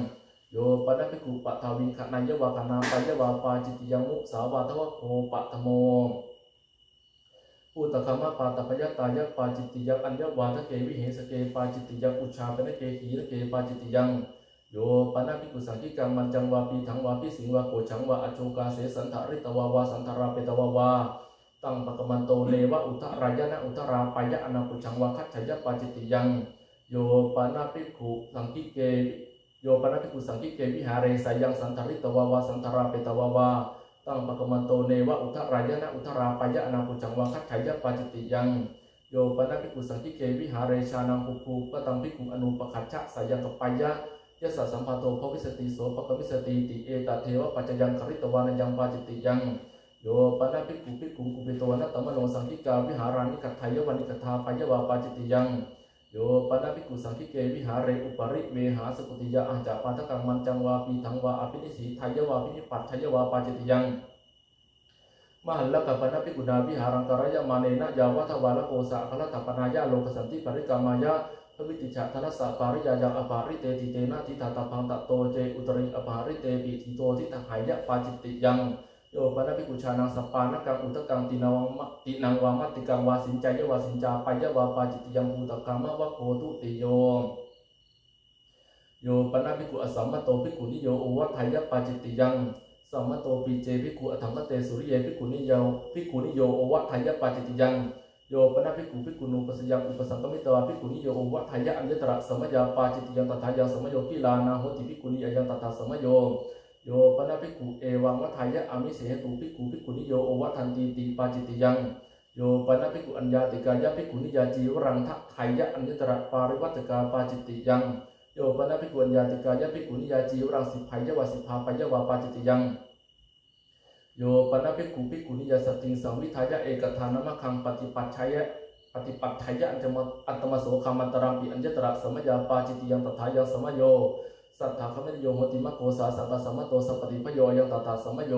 โยปนะภิกขุปะทาวิขณายะวาคณาปายะวาปาจิตติยังมุสาวาทวะโคปะธโมอุตตะมะปาตปยตายะปาจิตติยังอัญญวาทะเกวิเหสเกปาจิตติยังอุชาปนะเกขีระเกปาจิตติยังโยปนะภิกขุสังฆิกังมันจังวาปีถังวาปีสิงวาโกชังวาอโจกาเสสันทาริตวาวาสันทาราเปตวาวาตังปะกมันโตเลวะอุทรายะนะอุทราปายะอนาปุชังวาคัจฉยะปาจิตติยังโยปนะภิกขุสังฆิเกโยปนะภิกขุสังฆิเกวิหาเรสายังสันทาริตวาวาสันทาราเปตวาวาตังปะกมันโตเลวะอุทรายะนะอุทราปายะอนาปุชังวาคัจฉยะปาจิตติยังโยปนะภิกขุสังฆิเกวิหาเรชานังภูปตังภิกขุอนุปคัจฉะสายังกัปปายะยะสะสัมปันโตภวิสติโสภควิสติติเอตเทวปัจจยังคริตวานัยังปาจิตติยังโยปนะภิกขุกุปิโตนะตมโนสังฆิกาวิหารานิกัตถายวันิกัตถาปายะวาปาจิตติยังโยปนะภิกขุสังฆิเกวิหาเรอุปริเวหาสกุติยะอาจาปาทกังมันจังวาปีทังวาอภินิสีทายะวาพินิปัตถายะวาปาจิตติยังมหัลละกัปนะภิกขุนาวิหารังกรายะมาเนนะยาวัฏวาลโกสะคละตปนายะโลกสันติปริกามายะวิติจักทนัสสะปาริยายังอภาริเตติเตนะทิตาตาพังตะโตเจอุตริอภาริเตปิทิโตทิตหายะปาจิตติยังโยปนะภิกขุชานังสัปปานะกังอุตกังตินังวามัตติกังวาสินจายะวาสินจาปายะวาปาจิตติยังภูตกามะวะโคตุติโยโยปนะภิกขุอสัมมโตภิกขุนิโยโอวัฏฐายะปาจิตติยังสัมมโตปิเจภิกขุอธังคเตสุริเยภิกขุนิโยโอวัฏฐายะปาจิตติยังโยปนะภิกขุนุปัสสยังอุปสังกมิตวาภิกขุนิโยโอวัฏฐายะอัญญตระสมยาปาจิตติยังตถายังสมโยกิลานาโหติภิกขุนิยังตถาสมโยโยปนะภิกขุเอวังวัฏฐายะอามิเสหตุภิกขุนิโยโอวัฏทันติติปาจิตติยังโยปนะภิกขุอัญญาติกายะภิกขุนิยาจีวรังทัทายะอัญญตระปาริวัตกาปาจิตติยังโยปนะภิกขุอัญญาติกายะภิกขุนิยาจีวรังสิภายะวาสิภาปายะวาปาจิตติยังโยปนะภิกขุนิยาสติงสังวิทายะเอกทานมะคังปฏิปัฏฐายะอัตตมโสคามันตรังปิอัญญตระสมยาปาจิตติยังตถายังสมโยสัทธาคมิโยโหติมะโกสาสังฆสัมมโตสัพปฏิพโยยังตถาสมโย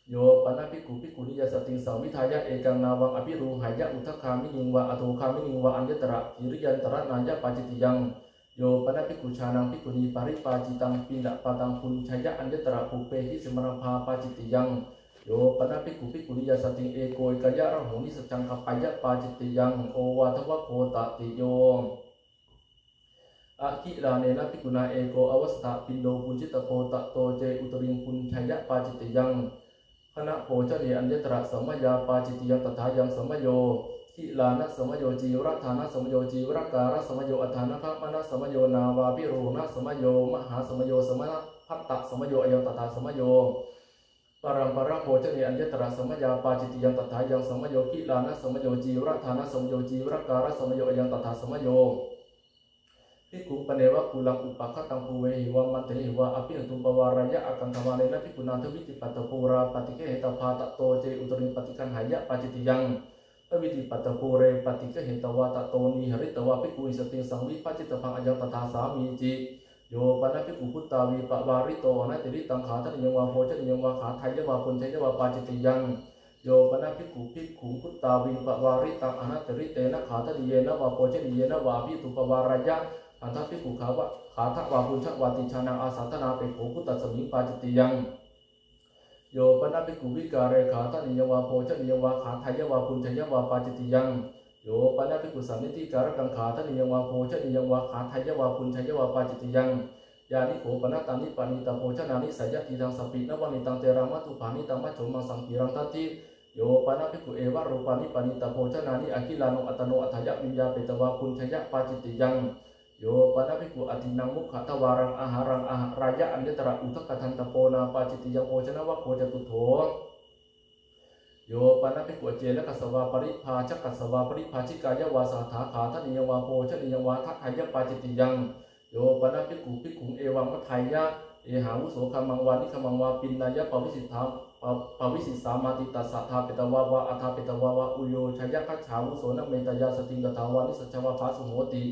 โยปนะภิกขุนิยาสติงสังวิทายะเอกังนาวังอภิรูหายะอุทคามินิงวะอโทคามินิงวะอัญญตระกิริยันตระนายะปาจิตติยังโยปนะภิกขุชานังภิกขุนีปาริปาจิตังปินดาปาตังคุณชายะอัญญตระภูเปหิสมรังภาปาจิตติยังโยปนะภิกขุนิยาสติงเอโกยกายะระโหนิสัจจังกัปปายะปาจิตติยังโอวาทวะโคตติโยอาคิลาเนนะภิกขุนาเอโกอวัสตะปินโดปุจิตโปตะโตเจอุตริงปุญชยะปาจิตติยังคณะโภชเนอัญญตระสมยาปาจิตติยังตถายังสมโยคิลานะสมโยจีวรธานะสมโยจีวรการะสมโยอัฏฐานะภมนะสมโยนาวาปิโรนะสมโยมหาสมโยสมณพัตตะสมโยอยังตถาสมโยปรังโภชเนอัญญตระสมยาปาจิตติยังตถายังสมโยคิลานะสมโยจีวรธานะสมโยจีวรการะสมโยอยังตถาสมโยภิกขุปเนวะกุลังอุปคัตตังภูเวหิวะมันเตหิวะอภิหันตุปวารายะอากังธวาเนนะภิกขุนาทวิติปัตตปูราปฏิเกหิตาภาตโตเจอุตริปฏิคันหายะปาจิตติยัง อวิธิปัตตโพเรปฏิกเหตวาตโตนีหริตวาภิกขุอิสติสังวิปัจจิตพังอัจจตถาสามีจิโยปนะภิกขุพุตตาวีปวาริโตอนัตติริตังขาทันยังวาโพชนิยังวาขาไทยวาปุญชยวาปาจิตยังโยปนะภิกขุพุตตาวีปวาริตังอนัตติริเตนะขาทันเยนะวาโพชนิเยนะวาภิตุปวารายะอันทัพภิกขุขาทัวาปุญชวาติชานังอาสัตนาเปโขพุตตสมิงปาจิตยังโยปนะภิกขุวิการเรขาทันยังวาโพชนิยังวาขาไทยวาปุญชยวาปาจิตยังโยปนะภิกขุสันนิธิการกังขาทันยังวาโพชนิยังวาขาไทยวาปุญชยวาปาจิตยังยานิโขปนะตันิปานิตาโพชนานิสายะทีทังสัพพินวานิตังเตระมัตุภานิตังมัจโฉมังสังกีรังทัตติโยปนะภิกขุเอวะรูปานิปานิตาโพชนานิอคิลานุอัตโนอัฏฐยะวิญญาเปตวาปุญชยะปาจิตยังโยปนะภิกขุอตินังมุขะทวารังอาหารังอาหารายะอันเดตระอุทกทันตโปนาปาจิตยังโภชนะวะโคจตุโถโยปนะภิกขุเจนะกัสสวาปริภาชกัสสวาปริภาชิกายะวาสาถาขาทันยังวาโพชนิยังวาทัตถยะปาจิตยังโยปนะภิกขุเอวังมัทไทยะเอหาวุโสคัมมังวานิคัมมังวาปินนายะปวิสิทธาปวิสิสามาติตัสสะทาเปตวาวาอัฏฐเปตวาวาอุโยชยะคัจฉาวุโสนเมตยาสติงกถาวานิสัจวาภาสุโหติ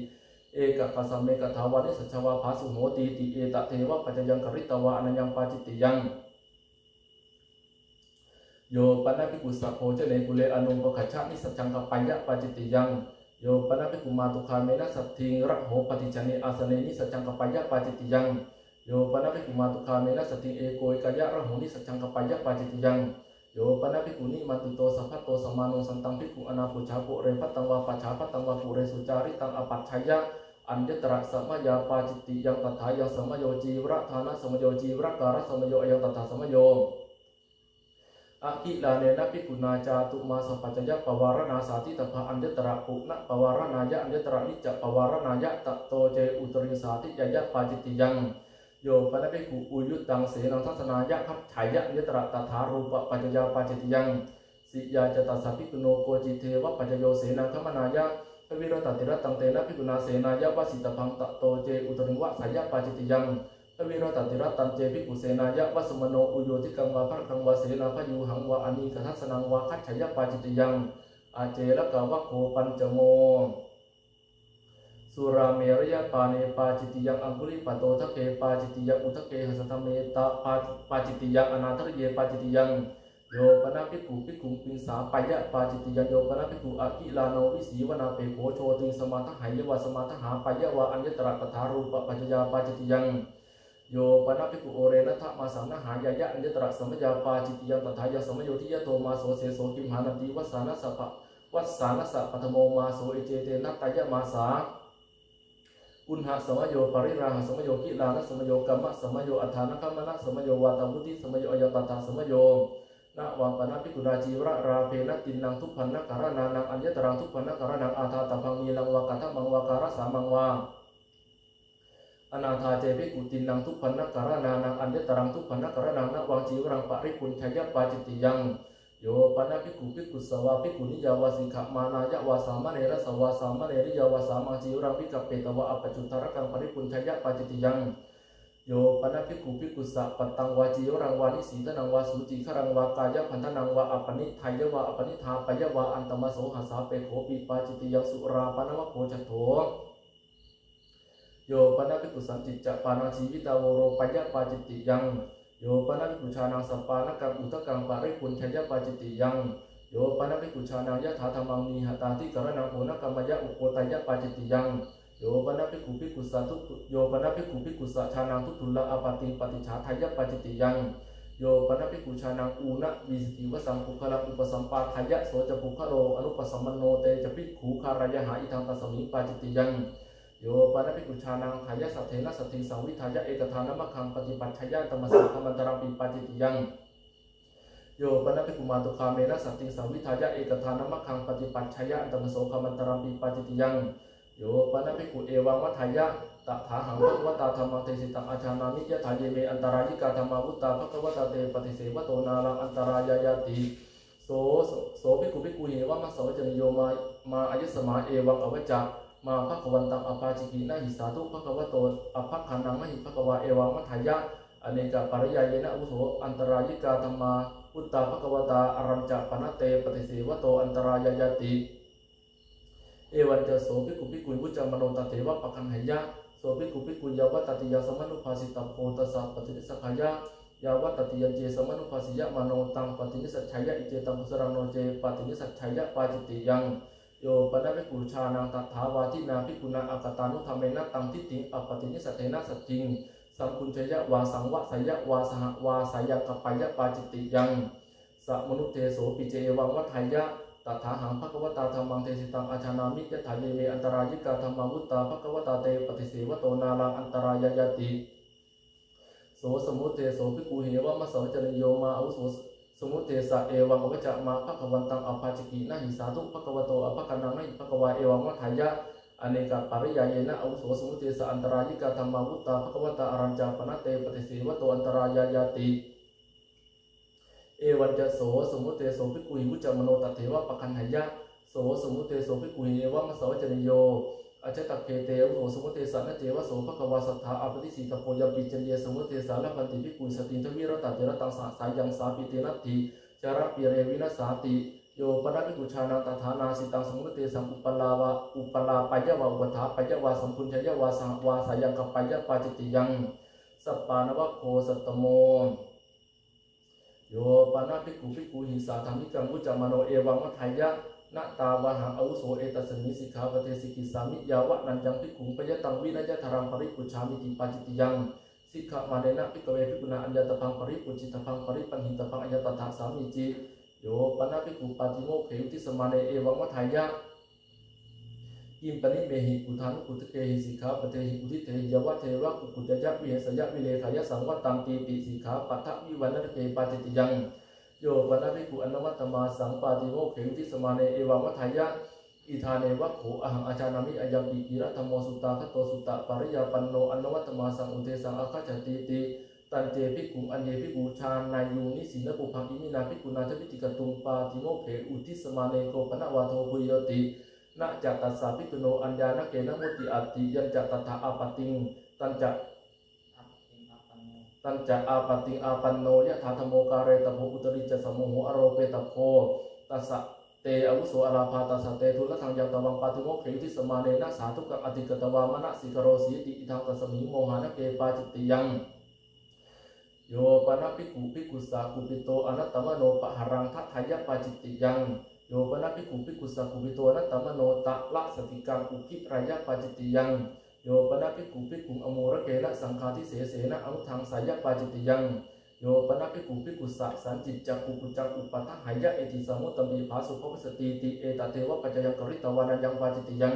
เอกกัสสะเมกถาวานิสัจวาภาสุโหติติเอตเทวะปัจจยังกริตวาอนัญญังปาจิตยังโยปนะภิกขุสัพโพชเนกุเลอนุปคัจฉานิสัจจังกัปปัญญะปาจิตยังโยปนะภิกขุมาตุคาเมนะสัตถิงระโหปฏิจเนอาสเนนิสัจจังกัปปัญญะปาจิตยังโยปนะภิกขุมาตุคาเมนะสัตถิงเอโกยกายะระโหนิสัจจังกัปปัญญะปาจิตยังโยปนะภิกขุนิมันตุโตสัพพะโตสัมมานุสันตังภิกขุอนาปุชาปุเรพัตตังวาปัจฉาพัตตังวาปุเรสุจาริตังอปัจฉยะอัญญตระสัมมยาปาจิตติยังตถายังสัมมโยจีวระธานะสัมมโยจีวระการะสัมมโยยังตถาสัมมโยอากิลาเนนะภิกขุนาจาตุมาสัพพัญญะปวารณาสาธิตภะอัญญตระปุณะปวารณายะอัญญตระนิจจปวารณายะตโตเจอุตริสาธิยะปาจิตติยังโยปนะภิกขุอุยุตตังเสนังทัศนายะคัจฉายะอัญญตระตถารูปปัจจยาปาจิตติยังสิยาจตัสสะภิกขุโนโกจิเทวะปัจจโยเสนังคัมมนายะพวิโรตติระตังเตนะภิกขุนาเสนายะวสิตพังตโตเจอุตริวะสายะปาจิตติยังพวิโรตติระตังเจภิกขุเสนายะวสมโนอุโยติกังวาพระคังวาเสนาพยุหังวาอนีกัสสนังวาคัจฉายะปาจิตติยังอาเจระกาวะโคปัญจโมสุราเมรยะปาเนปาจิตติยังอังคุลิปโตทะเกปาจิตติยังอุทะเกหสตเมตาปาจิตติยังอนาทะเยปาจิตติยังโยปนะภิกขุปินสาปายะปาจิตติยังโยปนะภิกขุอากิลาโนวิสีวนาเปโขโชติสมาทหายวาสมาทหาปายะวาอัญญตระตถารูปปัจจยาปาจิตติยังโยปนะภิกขุโอเรนะทะมาสังนหายายะอัญญตระสัมมยาปาจิตติยังตถายะสัมมโยทิยะโตมาโสเสโสกิมหานันติวัสสานัสสะปัทโมมาโสเอเจเตนะตายะมาสาอุณหะสมโยปริราหะสมโยกิลานะสมโยกัมมะสมโยอัฏฐานะคัมมะนะสมโยวาตาวุติสมโยอายตตาสมโยนะวาปนะภิกขุราจีวระราเพนะตินนังทุพพันนะการะนานังอัญญตรังทุพพันนะการะนังอาทาตพังมีลังวะกัตถมังวะการะสามังวาอนาถาเจภิกขุตินนังทุพพันนะการะนานังอัญญตรังทุพพันนะการะนังนะวังจีวรังปริปุญชยะปาจิตติยังโยปนะภิกขุสวาภิกขุนิยาวาสิกขมานายะวาสามเณรสวาสามเณริยาวาสามังจีวรังวิกัปเปตวะอปัจจุตระกังปริปุญชยะปาจิตติยังโยปนะภิกขุสัปตังวาจีวรังวานิสีตนังวาสุจิขรังวากายะพันธนังวาอปนิไทยวะอปนิธาปยะวะอันตมโสหัสสาเปโขปิปาจิตติยังสุราปนวะโคจโถโยปนะภิกขุสันติจะปานาชีวิตาวโรปยะปาจิตติยังโยปนะภิกขุชานังสัปปานะกังอุตกังปาริปุญชยะปาจิตติยังโยปนะภิกขุชานังยะถาธรรมังนีหตาติกรณังโหนะกัมมยะอุโปตยะปาจิตติยังโยปนะภิกขุสัทุโยปนะภิกขุสัชานังทุตุลละอปติปฏิชาทายะปาจิตติยังโยปนะภิกขุชานังอูนะวิสติวสังคุคละอุปสัมปาทายะโสจะปุคโรอนุปสัมมโนเตจะภิกขุคารยะหาอิทังตัสมิปาจิตติยังโยปนะภิกขุชานังทายะสัทเทนะสัทธิสังวิทายะเอกทานมะคังปฏิปัฏฐยะตมสังฆมันตรังปิปาจิตติยังโยปนะภิกขุมาตุคาเมนะสัทธิสังวิทายะเอกทานมะคังปฏิปัฏฐยะตมโสฆมันตรังปิปาจิตติยังโยปนะภิกขุเอวังมัทธายะตถาหังภควตาธรรมังเทสิตังอาชานามิยะถาเยเมอันตรายิกาธรรมาวุตตาภควตาเตปฏิเสวโตนาลังอันตรายายาติโสภิกขุเหวะมัสสวจนิโยมาอายุสมาเอวังอวจักมาภควันตังอปาจิกินะหิสาธุภควโตอภัคขานังมหิภควาเอวังมัทธายะอ อเนกปริยายนะอุโสอันตรายิกาธรรมาพุตตาภควตาอารัญจปนเตปฏิเสวโตอันตรายายติเอวันเจโสภิกขุภิกขุวุจามโนตเถวะปะคันหายะโสภิกขุภิกขุยาวตติยาสมนุภาสิตโพตสะปฏินิสขายะยาวตติยเจสมนุภาสิยะมโนตังปฏินิสัจฉายะอิเจตังพุสรังโนเจปฏินิสัจฉายะปาจิติยังโยปนะภิกขุชานังตัทธาวาทินาภิกขุนาอักตานุธรรมเมนะตังทิฏฐิอปฏินิสัตเถนะสัจจิงสัมพุญชยะวาสังวะสยะวาสหวาสายะกปายะปาจิติยังสัมมนุเทโสปิเจวังวัฏายะตถาหังภควตาธรรมังเทสิตังอาชานามิยะถาเยเมอันตรายิกาธรรมังวุตตาภควตาเตปฏิเสวโตนาลังอันตรายายติโสสมุเทโสภิกขุเหวะมะสวจริโยมาอาวุโสสมุเทสะเอวังอวจะมาภควันตังอภาจิกินะหิสาธุภควโตอภคนังนะหิภควาเอวังวัฏายะอเนกปริยายนะอาวุโสสมุเทสะอันตรายิกาธรรมังวุตตาภควตาอารัญจปนเตปฏิเสวโตอันตรายายติเอวันจะโสสมุเตโสภิกขุหิวุจามโนตเถวะปะคันหายะโสสมุเตโสภิกขุหิเอวะมะสวจริโยอาจตะเคเตโสสมุเตสะนะเจวะโสภควาสัทธาอปฏิสีตโพยปิจันเยสมุเตสาละพันติภิกขุสตินทวิรตเตระตังสาสายังสาปิเตนัตถิจาระปิเรวินัสสาติโยปนะภิกขุชานังตถานาสิตังสมุเตสังอุปลาปายะวะอุปถาปายะวะสัมพุญชยะวาสวาสายังกปายะปาจิติยังสัปปานวะโคสัตตโมโยปนะภิกขุภิกขุหิสาธรรมิกังวุจามโนเอวังวัฏายะนะตาวะหังอาวุโสเอตัสมิสิกขาปเทสิกิสามิยาวะนันยังภิกขุปยตังวินัยธารังปริปุชามิติปาจิติยังสิกขามาเดนะภิกขเวภิกขุนาอัญญตพังปริปุจิตพังปริปันหิตพังอัญญตถาสามิจิโยปนะภิกขุปาติโมกเขยุติสมาเนเอวังวัฏายะยิมปนิเมหิกุธานุกุตเกหิสิกขาปเทหิกุติเตหิยวะเทวะกุกุจยะวิเหสยะวิเลขายะสังวัตตังตีติสิกขาปัฏฐวิวันนเกปาจิติยังโยปนะภิกขุอนวัตตมาสังปาติโมกเขยุติสมาเนเอวังวัฏายะอิธาเนวะโขอหังอาจานามิอายังปิกิระธรรมโมสุตตาคโตสุตตะปริยาปันโนอนวัตตมาสังอุเทสังอาคาจติติตันเจภิกขุอันเยภิกขุชานายุนิสินปุพังอิมินาภิกขุนาทวิติกตุงปาติโมกเขอุทิสมาเนโกปนะวาโทภุยตินะจัตตัสสะภิกขุโนอัญญาณเกนะมุติอัตติยัญจัตถะอาปติงตันจะอาปติงอาปันโนยะถาธโมกาเรตโพอุตริจสมุโหอโรเปตโพตัสสะเตอาวุโสอาราภาตัสสะเตทุลทังยังตวังปาติโมกเขยุติสมาเนนะสาธุกังอติกตวามนะสิกโรสีติอิทังตัสมิโมหานเกปาจิตติยังโยปนะภิกขุภิกขุสากุปิโตอนัตตมโนปะหรังทัทายะปาจิตติยังโยปนะภิกขุภิกขุสากุปิโตอนัตตมโนตะละสติกังอุคิรายะปาจิตติยังโยปนะภิกขุภิกขุอโมระเกนะสังฆาทิเสเสนะอนุทังสายะปาจิตติยังโยปนะภิกขุภิกขุสะสันจิตจักกุกุจักอุปทัหายะเอติสมุตตมีภาสุภวสติติเอตเทวปัจจยังกริตวานัยังปาจิตติยัง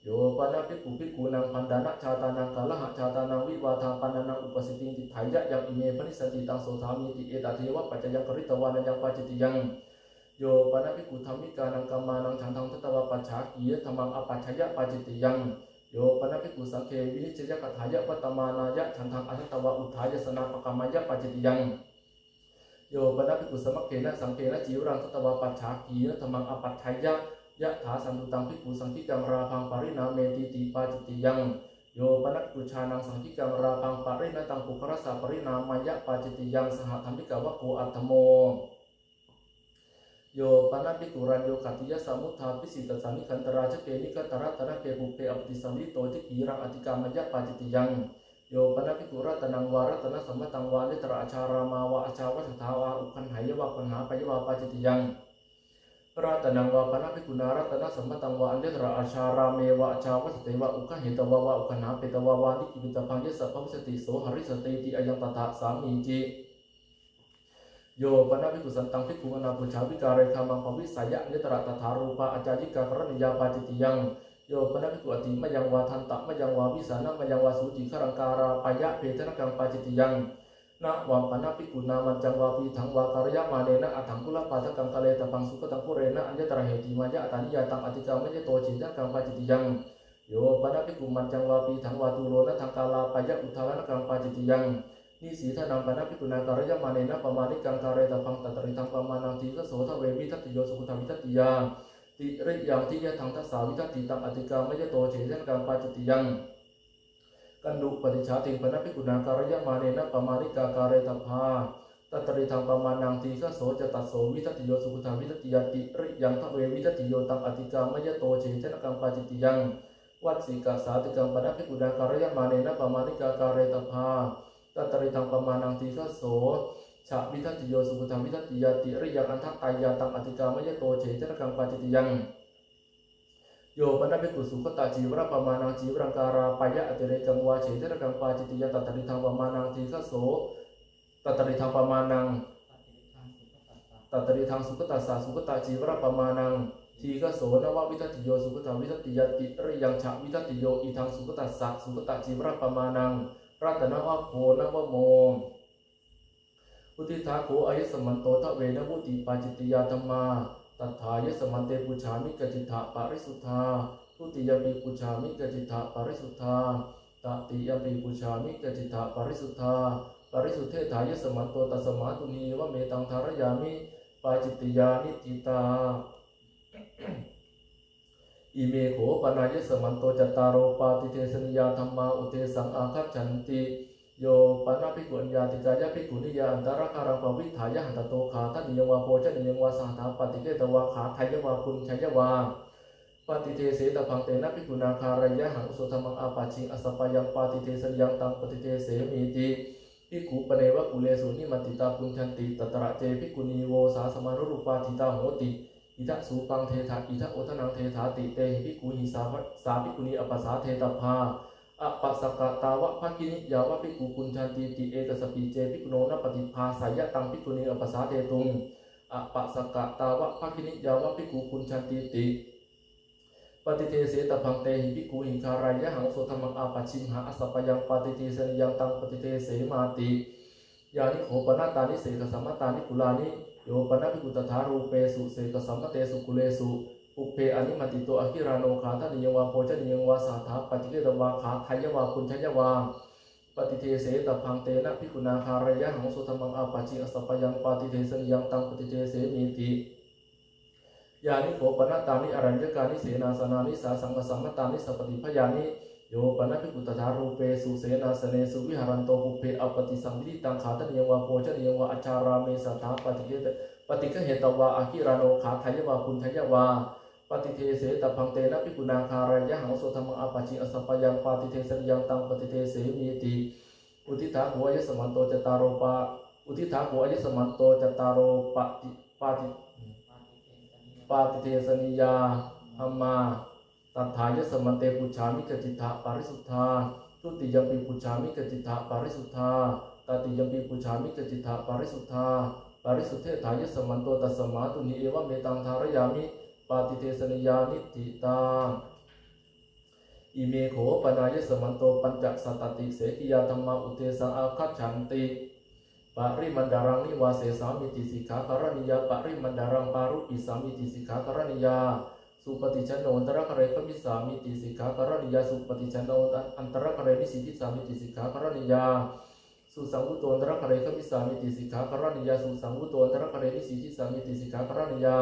โยปนะภิกขุภิกขุนังพันดานะชาตานังกาลหะชาตานังวิวาทาปันนังอุปสิติติไถยะยังอิเมปนิสันติตังโสธามิติเอตเทวปัจจยังกริตวานัยังปาจิตติยังโยปนะภิกขุธรรมิกานังกัมมานังฉันทังทัตตวะปัจฉาคียธรรมังอปัจฉยะปาจิตติยังโยปนะภิกขุสังเควินิจยะกัถายะวัตตมานายะฉันทังอัตตวะอุทายสนาปกามายะปาจิตติยังโยปนะภิกขุสมัคเคนะสังเคนะจิวรังทัตตวะปัจฉาคียธรรมังอปัจฉยะยะถาสันตุตังภิกขุสังคิกังราพังปรินาเมติติปาจิตติยังโยปนะภิกขุชานังสังคิกังราพังปรินาตังปุครสะปรินามายะปาจิตติยังสหธรรมิกาวะโกอัตถโมโยปนะภิกขุรันโยขัตติยะสมุทธาปิสิตสันนิคันตราชเกนิคัตตระตระเกปุเปอปติสัมฤโตทิกีรังอติกามายะปาจิตติยังโยปนะภิกขุรัตนังวารัตนะสัมมตังวานิตระอาชารามาวะอาชาวัฏฐาวาอุคันหายวะคันหาปยวะปาจิตติยังรัตนังวาปนะภิกขุนารัตนะสัมมตังวานิตระอาชาราเมวะอาชาวัฏเทวะอุคเหตวะวะอุคันหาเปตวะวานิกิปิตพังยะสัพพวิสติโสหริสติติอายังตถาสามีจิโยปนะภิกขุสันตังภิกขุอนาปุชาวิการเรขามังปวิสัยะนิตระตถารูปะอาจายิกากรณียาปาจิตติยังโยปนะภิกขุอติมยังวาทันตะมยังวาวิสานะมยังวาสุจิขรังการาปายะเพทนกังปาจิตติยังนะวามปนะภิกขุนามันจังวาปีถังวาการยะมาเนนะอัฏฐังกุลปาทกังกะเลตปังสุขตังปุเรนะอัญญตระเหติมายะอัตานิยาตังอติกามะยะโตจิตกังปาจิตติยังโยปนะภิกขุมันจังวาปีถังวาตุโรนะทังกาลาปายะอุทาวะกังปาจิตติยังนิสีทนังปนะภิกขุนาการยะมาเนนะปมานิกังการเรตปังตัตริทังปมานังทีฆโสทเววิทัตติโยสุขธรรมิทัตติยาติริยังทิยะทังทัสสาวิทัตติตังอติกามะยะโตจิตกังปาจิตติยัง กันดุปฏิชาติปนะภิกขุนาการยะมาเนนะปมาณิกาการเรตภาตัตริทางปมานังทีฆโสจตัสโสวิทัติโยสุขุทาวิทัติยติริยังทะเววิทัติโยตังอติกามยโตเฉชนะกังปาจิติยังวัดสิกาสาติกังปนะภิกขุนาการยะมาเนนะปมาณิกาการเรตภาตัตริทางปมานังทีฆโสชะวิทัติโยสุขุทาวิทัติยติริยังอันทัตตายาตังอติกามยโตเฉชนะกังปาจิติยังโยปนะภิกขุสุขตาจีวรปมานังจีวรังการาปายะอติเรกังวาเฉชนะกังปาจิติยตัตริทางปมานังทีฆโสตัตริทางปมานังตัตริทางสุขตัสสะสุขตาจีวรปมานังทีฆโสนววิทัติโยสุขตาวิทัติยติริยังฉะวิทัติโยอีทางสุขตัสสะสุขตาจีวรปมานังรัตนวะโภนวโมอุทิทาโขอายสมันโตทะเวนวุติปาจิตติยาธรรมาตัทธายสมันเตปุชามิกจิตถะปริสุทธาทุติยปิปุชามิกจิตถะปริสุทธาตติยปิปุชามิกจิตถะปริสุทธาปริสุทธเทถายสมันโตตัสมาตุนีวะเมตังธารยามิปาจิตติยานิทิตาอิเมโขปนายสมันโตจตารโรปาติเทสนิยาธรรมาอุเทสังอาคัจฉันติโยปนาภิกขุญญาติกายะภิกขุนิยาอันตรคารังปวิถายะหันตโตขาทันิยวาโพชนิยวาสหถาปฏิเกตวาขาไทยวาคุณชัยวาปฏิเทเสตพังเตนะภิกขุนาคารยะหังสุธรรมังอาปัชิงอสปยังปฏิเทสยังตังปฏิเทเสมีติภิกขุปเนวะกุเลสุนิมัติตาปุญชันติตตระเจภิกขุนีโวสาสมานุรูปาทิตาโหติอิทัสูปังเทถาอิทัโอทนังเทถาติเตหิภิกขุหิสาภิกขุนีอปัสสาเทตภาอปัสสกตาวะภคินิยาวะภิกขุปุญชันติติเอกสปิเจภิกขุโนนปฏิภาสายะตังภิกขุนีอปัสสาเทตุงอปัสสกตาวะภคินิยาวะภิกขุปุญชันติติปฏิเทเสตพังเตหิภิกขุหิคารายะหังโสธรรมังอาปัชิมหาอสปยังปฏิเทสนิยังตังปฏิเทเสมาติยานิโขปนาตานิเสกสัมมตานิกุลานิโยปนะภิกขุตถารูเปสุเสกสัมมเตสุกุเลสุอุเพอนิมติโตอคิราโนขาทนิยวาโพชนิยวาสาถาปฏิเกตวาขาไทยวาคุณชัยวาปฏิเทเสตพังเตนะภิกขุนาคารยะหังสุธรรมังอาปัจิอสปยังปฏิเทสนิยังตังปฏิเทเสมีติยานิโขปนาตานิอรัญญกานิเสนาสนานิสาสังกสัมมตานิสัพติพยานิโยปนะภิกขุตถารูเปสุเสนาสเนสุวิหารันโตอุเพอปฏิสัมมิติตังขาทนิยวาโพชนิยวาอัจจาราเมสาถาปฏิเกตปฏิฆเหตวาอคิราโนขาไทยวาคุณชัยวาปฏิเทเสตพังเตนะภิกขุนาคารยะหังโสธรรมังอาปัจิอสปยังปฏิเทสนิยังตังปฏิเทเสมีติอุทิถาโขอายสมันโตจตารโรปะอุทิถาโขอายสมันโตจตารโรปฏิเทสนิยาธรรมาตัทธายสมันเตปุชามิกจิตถะปริสุทธาทุติยปิปุชามิกจิตถะปริสุทธาตติยปิปุชามิกจิตถะปริสุทธาปริสุทธเทถายสมันโตตัสมาตุนิเอวะเมตังธารยามิปฏิเทสนิยานิติตาอิเมโขปนายสมันโตปัญจสัตติเสกิยาธรรมาอุเทสังอาคัจฉันติปริมันดารังนิวาเสสามิติสิกขาการณิยาปริมันดารังปารุปิสามิติสิกขาการณิยาสุปฏิชนโนอันตรคะเรขมิสามิติสิกขาการณิยาสุปฏิชนโนอันตรคะเรนิสิติสามิติสิกขาการณิยาสุสังวุโตอันตรคะเรขมิสามิติสิกขาการณิยาสุสังวุโตอันตรคะเรนิสิติสามิติสิกขาการณิยา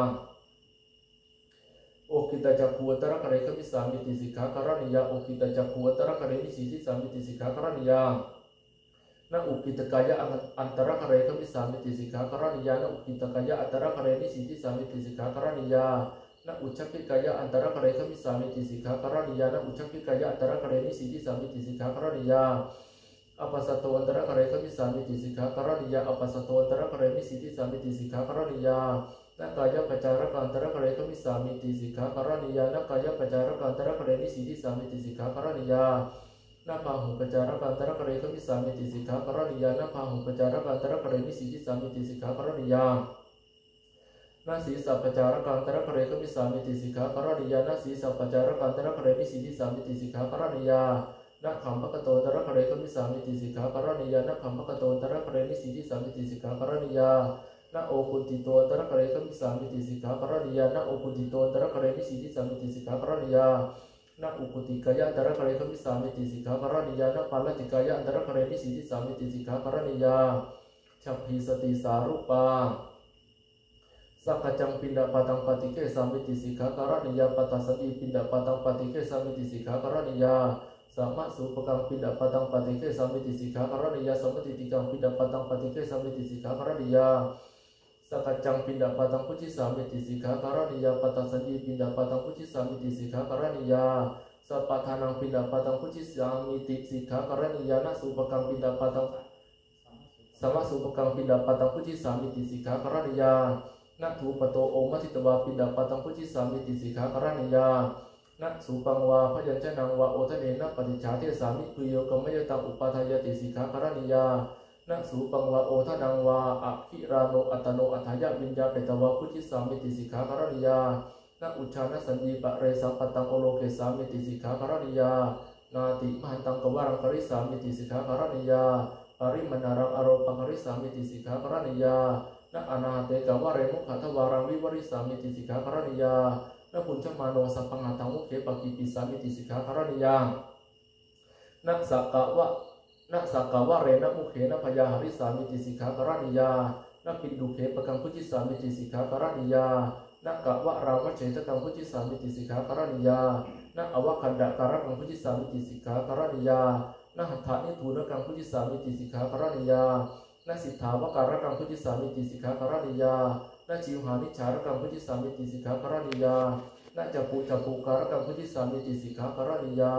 โอคิตาจักขุอัตระคะเรขมิสามิติสิกขาการณิยาโอคิตาจักขุอัตระคะเรนิสิติสามิติสิกขาการณิยานะอุกิตกายะอันตระคะเรขมิสามิติสิกขาการณิยานะอุกิตกายะอันตระคะเรนิสิติสามิติสิกขาการณิยานะอุชักขิกายะอันตระคะเรขมิสามิติสิกขาการณิยานะอุชักขิกายะอันตระคะเรนิสิติสามิติสิกขาการณิยาอปัสสโตอันตระคะเรขมิสามิติสิกขาการณิยาอปัสสโตอันตระคะเรนิสิติสามิติสิกขาการณิยานักกายปัจจารกันตระคะเรขมิสามิติสิกขาการณิยานักกายปัจจารกันตระคะเรนิสิติสามิติสิกขาการณิยานาพาหุปัจจารกันตระคะเรขมิสามิติสิกขาการณิยานาพาหุปัจจารกันตระคะเรนิสิติสามิติสิกขาการณิยานาสีสัพปัจจารกันตระคะเรขมิสามิติสิกขาการณิยานาสีสัพปัจจารกันตระคะเรนิสิติสามิติสิกขาการณิยานะขัมภกโตตระคะเรขมิสามิติสิกขาการณิยานะขัมภกโตตระคะเรนิสิติสามิติสิกขาการณิยานะโอปุติโตตระคะเรขมิสามิติสิกขาการณิยานะโอปุติโตตระคะเรนิสิติสามิติสิกขาการณิยานะอุปุติกายะตระคะเรขมิสามิติสิกขาการณิยานะปัลลติกายะตระคะเรนิสิติสามิติสิกขาการณิยาฉัพพิสติสารุปาสักขจังปินดาปตังปฏิเกสามิติสิกขาการณิยาปัตตสติปินดาปตังปฏิเกสามิติสิกขาการณิยา สัมมาสุปกังปิดาปตังปฏิเกสามิติสิกขากรณียาสัมมติติกังปิดาปตังปฏิเกสามิติสิกขากรณียาสกัจจังปิดาปตังพุจิสามิติสิกขากรณียาปตัสสัญญีปิดาปตังพุจิสามิติสิกขากรณียาสัพพทานังปิดาปตังพุจิสามิติสิกขากรณียานะสุปกังปิดาปตังสัมมาสุปกังปิดาปตังพุจิสามิติสิกขากรณียานะทูปโตโอมัทิตวาปิดาปตังพุจิสามิติสิกขากรณียานะสุปังวาพยัญชนะวาโอทเนนะปฏิจจาเทสามิปุโยกมยตังอุปาทายติสิกขากรณียานะสุปังวาโอทนังวาอะคิราโนอัตโนอัฏฐายะวิญญาเปตวาพุจิสามิติสิกขากรณียานะอุชานะสัญญีปะเรสัมปตังโอโลเกสามิติสิกขากรณียานาติมหันตังกวารังกริสามิติสิกขากรณียาปริมนารังอโรปังกริสามิติสิกขากรณียานะอนาหเตกวาเรมุขะทวารังวิวริสามิติสิกขากรณียานะปุญชมาโนสัพพังหัตังมุเขปกิปิสามิติสิกขากรณียานะสักกะวะเรนะมุเขนะพยาหริสามิติสิกขากรณียานะปินดุเขปกังพุจิสามิติสิกขากรณียานะกะวะราวะเฉทกังพุจิสามิติสิกขากรณียานะอวะคันดะการะกังพุจิสามิติสิกขากรณียานะหัตถะนิทูนะกังพุจิสามิติสิกขากรณียานะสิทธาวการะกังพุจิสามิติสิกขากรณียานะจิวหานิชารกังพุจิสามิติสิกขากรณียานะจักขุการะกังพุจิสามิติสิกขากรณียา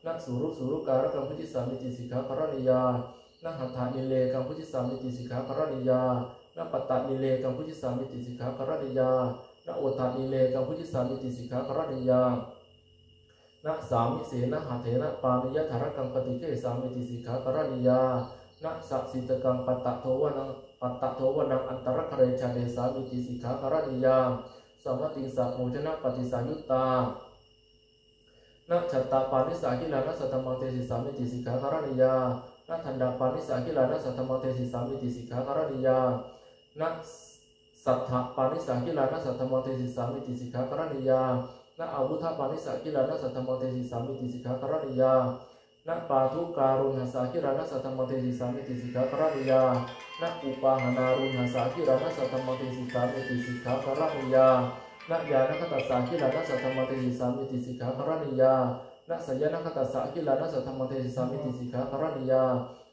นะสุรุการะกังพุจิสามิติสิกขากรณียานะหัตถานิเลกังพุจิสามิติสิกขากรณียานะปัตตานิเลกังพุจิสามิติสิกขากรณียานะโอตานิเลกังพุจิสามิติสิกขากรณียานะสามิเสนะหะเถนะปานิยธารกังปฏิเกสามิติสิกขากรณียานะสักสิตกังปัตตะโทวนังอันตรคเรชาเดสามิติสิกขากรณียาสมติสักโมชนะปฏิสังยุตตานะฉัตตาปานิสากิลานะสัตตมังเตสิสามิติสิกขากรณียานะทันดาปานิสากิลานะสัตตมังเตสิสามิติสิกขากรณียานะสัทธะปานิสากิลานะสัตตมังเตสิสามิติสิกขากรณียานะอาวุธปานิสากิลานะสัตตมังเตสิสามิติสิกขากรณียานะปาทุการุณหสากิลานะสัตตมังเตสิสามิติสิกขากรณียานะอุปาหนารุณหสากิลานะสัตตมังเตสิสามิติสิกขากรณียานะญาณคตัสสะกิลานะสัตตมังเตสิสามิติสิกขากรณียานะสัญญาณคตัสสะกิลานะสัตตมังเตสิสามิติสิกขากรณียา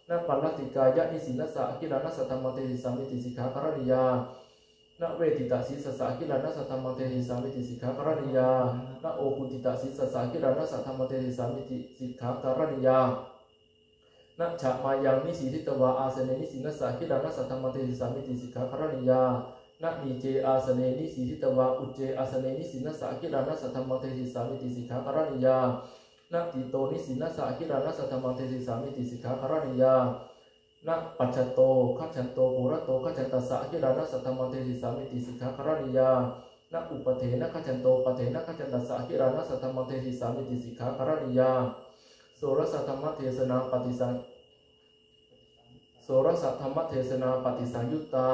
นะปัลลติกายะนิสินัสสะกิลานะสัตตมังเตสิสามิติสิกขากรณียานะเวทิตาสิสสะกิลานะสัตตมังเตสิสามิติสิกขากรณียานะโอกุติตาสิสสะกิลานะสัตตมังเตสิสามิติสิกขากรณียานะฉะมายังนิสิทิตวาอาสเนนิสินัสสะกิลานะสัตตมังเตสิสามิติสิกขากรณียานะนีเจอาสเนนิสิทิตวาอุจเจอาสเนนิสินัสสะกิลานะสัตตมังเตสิสามิติสิกขากรณียานะติโตนิสินัสสะกิลานะสัตตมังเตสิสามิติสิกขากรณียานะปัจจโตขัจฉันโตปุระโตขัจฉันตัสสะกิลานะสัตตมังเตสิสามิติสิกขากรณียานะอุปเทนะขัจฉันโตปเทนะขัจฉันตัสสะกิลานะสัตตมังเตสิสามิติสิกขากรณียาโสรสธรรมเทศนาปฏิสังโสรสธรรมเทศนาปฏิสังยุตตา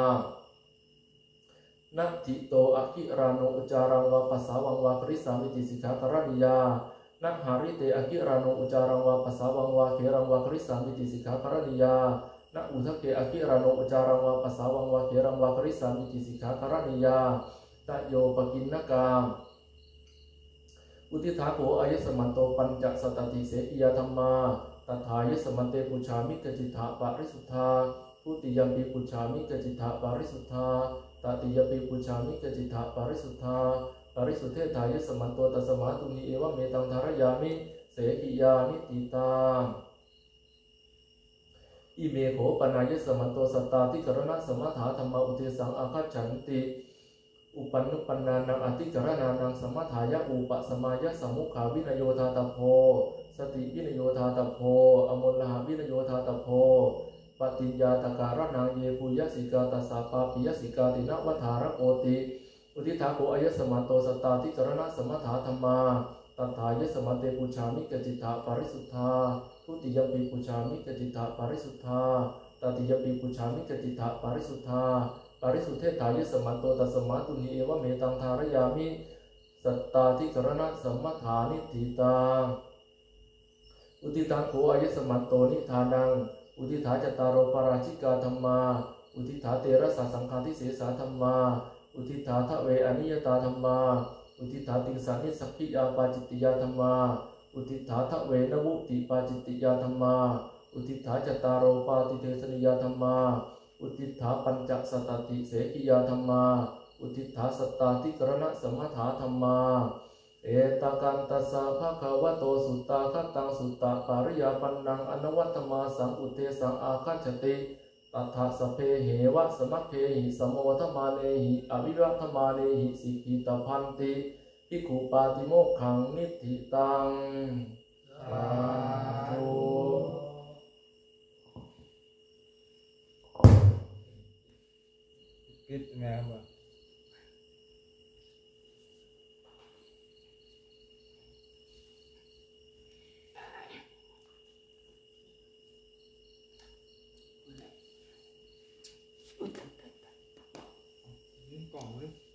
นะทิโตอะคิราโนอุจารังวาปัสสาวังวาคริสามิติสิกขากรณียานะหาริเตอะคิราโนอุจารังวาปัสสาวังวาเขรังวาคริสามิติสิกขากรณียานะอุทะเกอะคิราโนอุจารังวาปัสสาวังวาเขรังวาคริสามิติสิกขากรณียาตะโยปกินนกามอุทิถาโขอายสมันโตปัญจสัตตติเสอิยธรรมาตถายสมันเตปุชามิกจิตถาปาริสุทธาทุติยมปิปุชามิกจิตถาปาริสุทธาตติยปิปุชามิกจิตถาปาริสุทธาปาริสุทเทถายสมันโตตัสมาตุนิเอวะเมตังธารยามิเสกิยานิติตาอิเมโขปนายสมันโตสัตตาทิกรณะสมถาธรรมอุเทสังอาคัจฉันติอุปันนุปันนานังอธิกรณานังสมถายะอุปสมายะสมุขาวินโยธาตโพสติวินโยธาตโพอมลหะวินโยธาตโพปฏิญญาตการนังเยปุยสิกาตัสสะปาปิยสิกาตินะวัฏารโกติอุทิถาโขอายสมันโตสัตตาทิกรณะสมถาธรรมาตัทธายสมันเตปุชามิกจิตถาปาริสุทธาทุติยปิปุชามิกจิตถาปาริสุทธาตติยปิปุชามิกจิตถาปาริสุทธาปาริสุทเทถายสมันโตตัสมาตุนิเอวะเมตังธารยามิสัตตาทิกรณะสมถานิติตาอุทิตังโขอายสมันโตนิทานังอุทิถาจตารโอปราชิกาธรรมาอุทิถาเตระสะสังฆาทิเสสาธรรมาอุทิถาทะเวอนิยตาธรรมาอุทิถาติงสานิสักขิยาปาจิตติยาธรรมา อุทิฏฐาทะเวนะวุติปาจิตติยาธรรมาอุทิฏฐาจตารโรปาติเทสนิยาธรรมาอุทิฏฐาปัญจสัตตติเสกิยาธรรมาอุทิฏฐาสัตตาธิกรณะสมถาธรรมาเอตกันตัสสะภะคะวะโตสุตตาคัตตังสุตตะปาริยาปันนังอนวัตตมาสังอุเทสังอาคัจฉติตัทธะสเพเหวะสมัคเคหิสมโมทมาเนหิอวิรัตมาเนหิสิกิตพันติภิกขุปาติโมกขังนิธิตังสาธุคิดไงครับกล่องเลย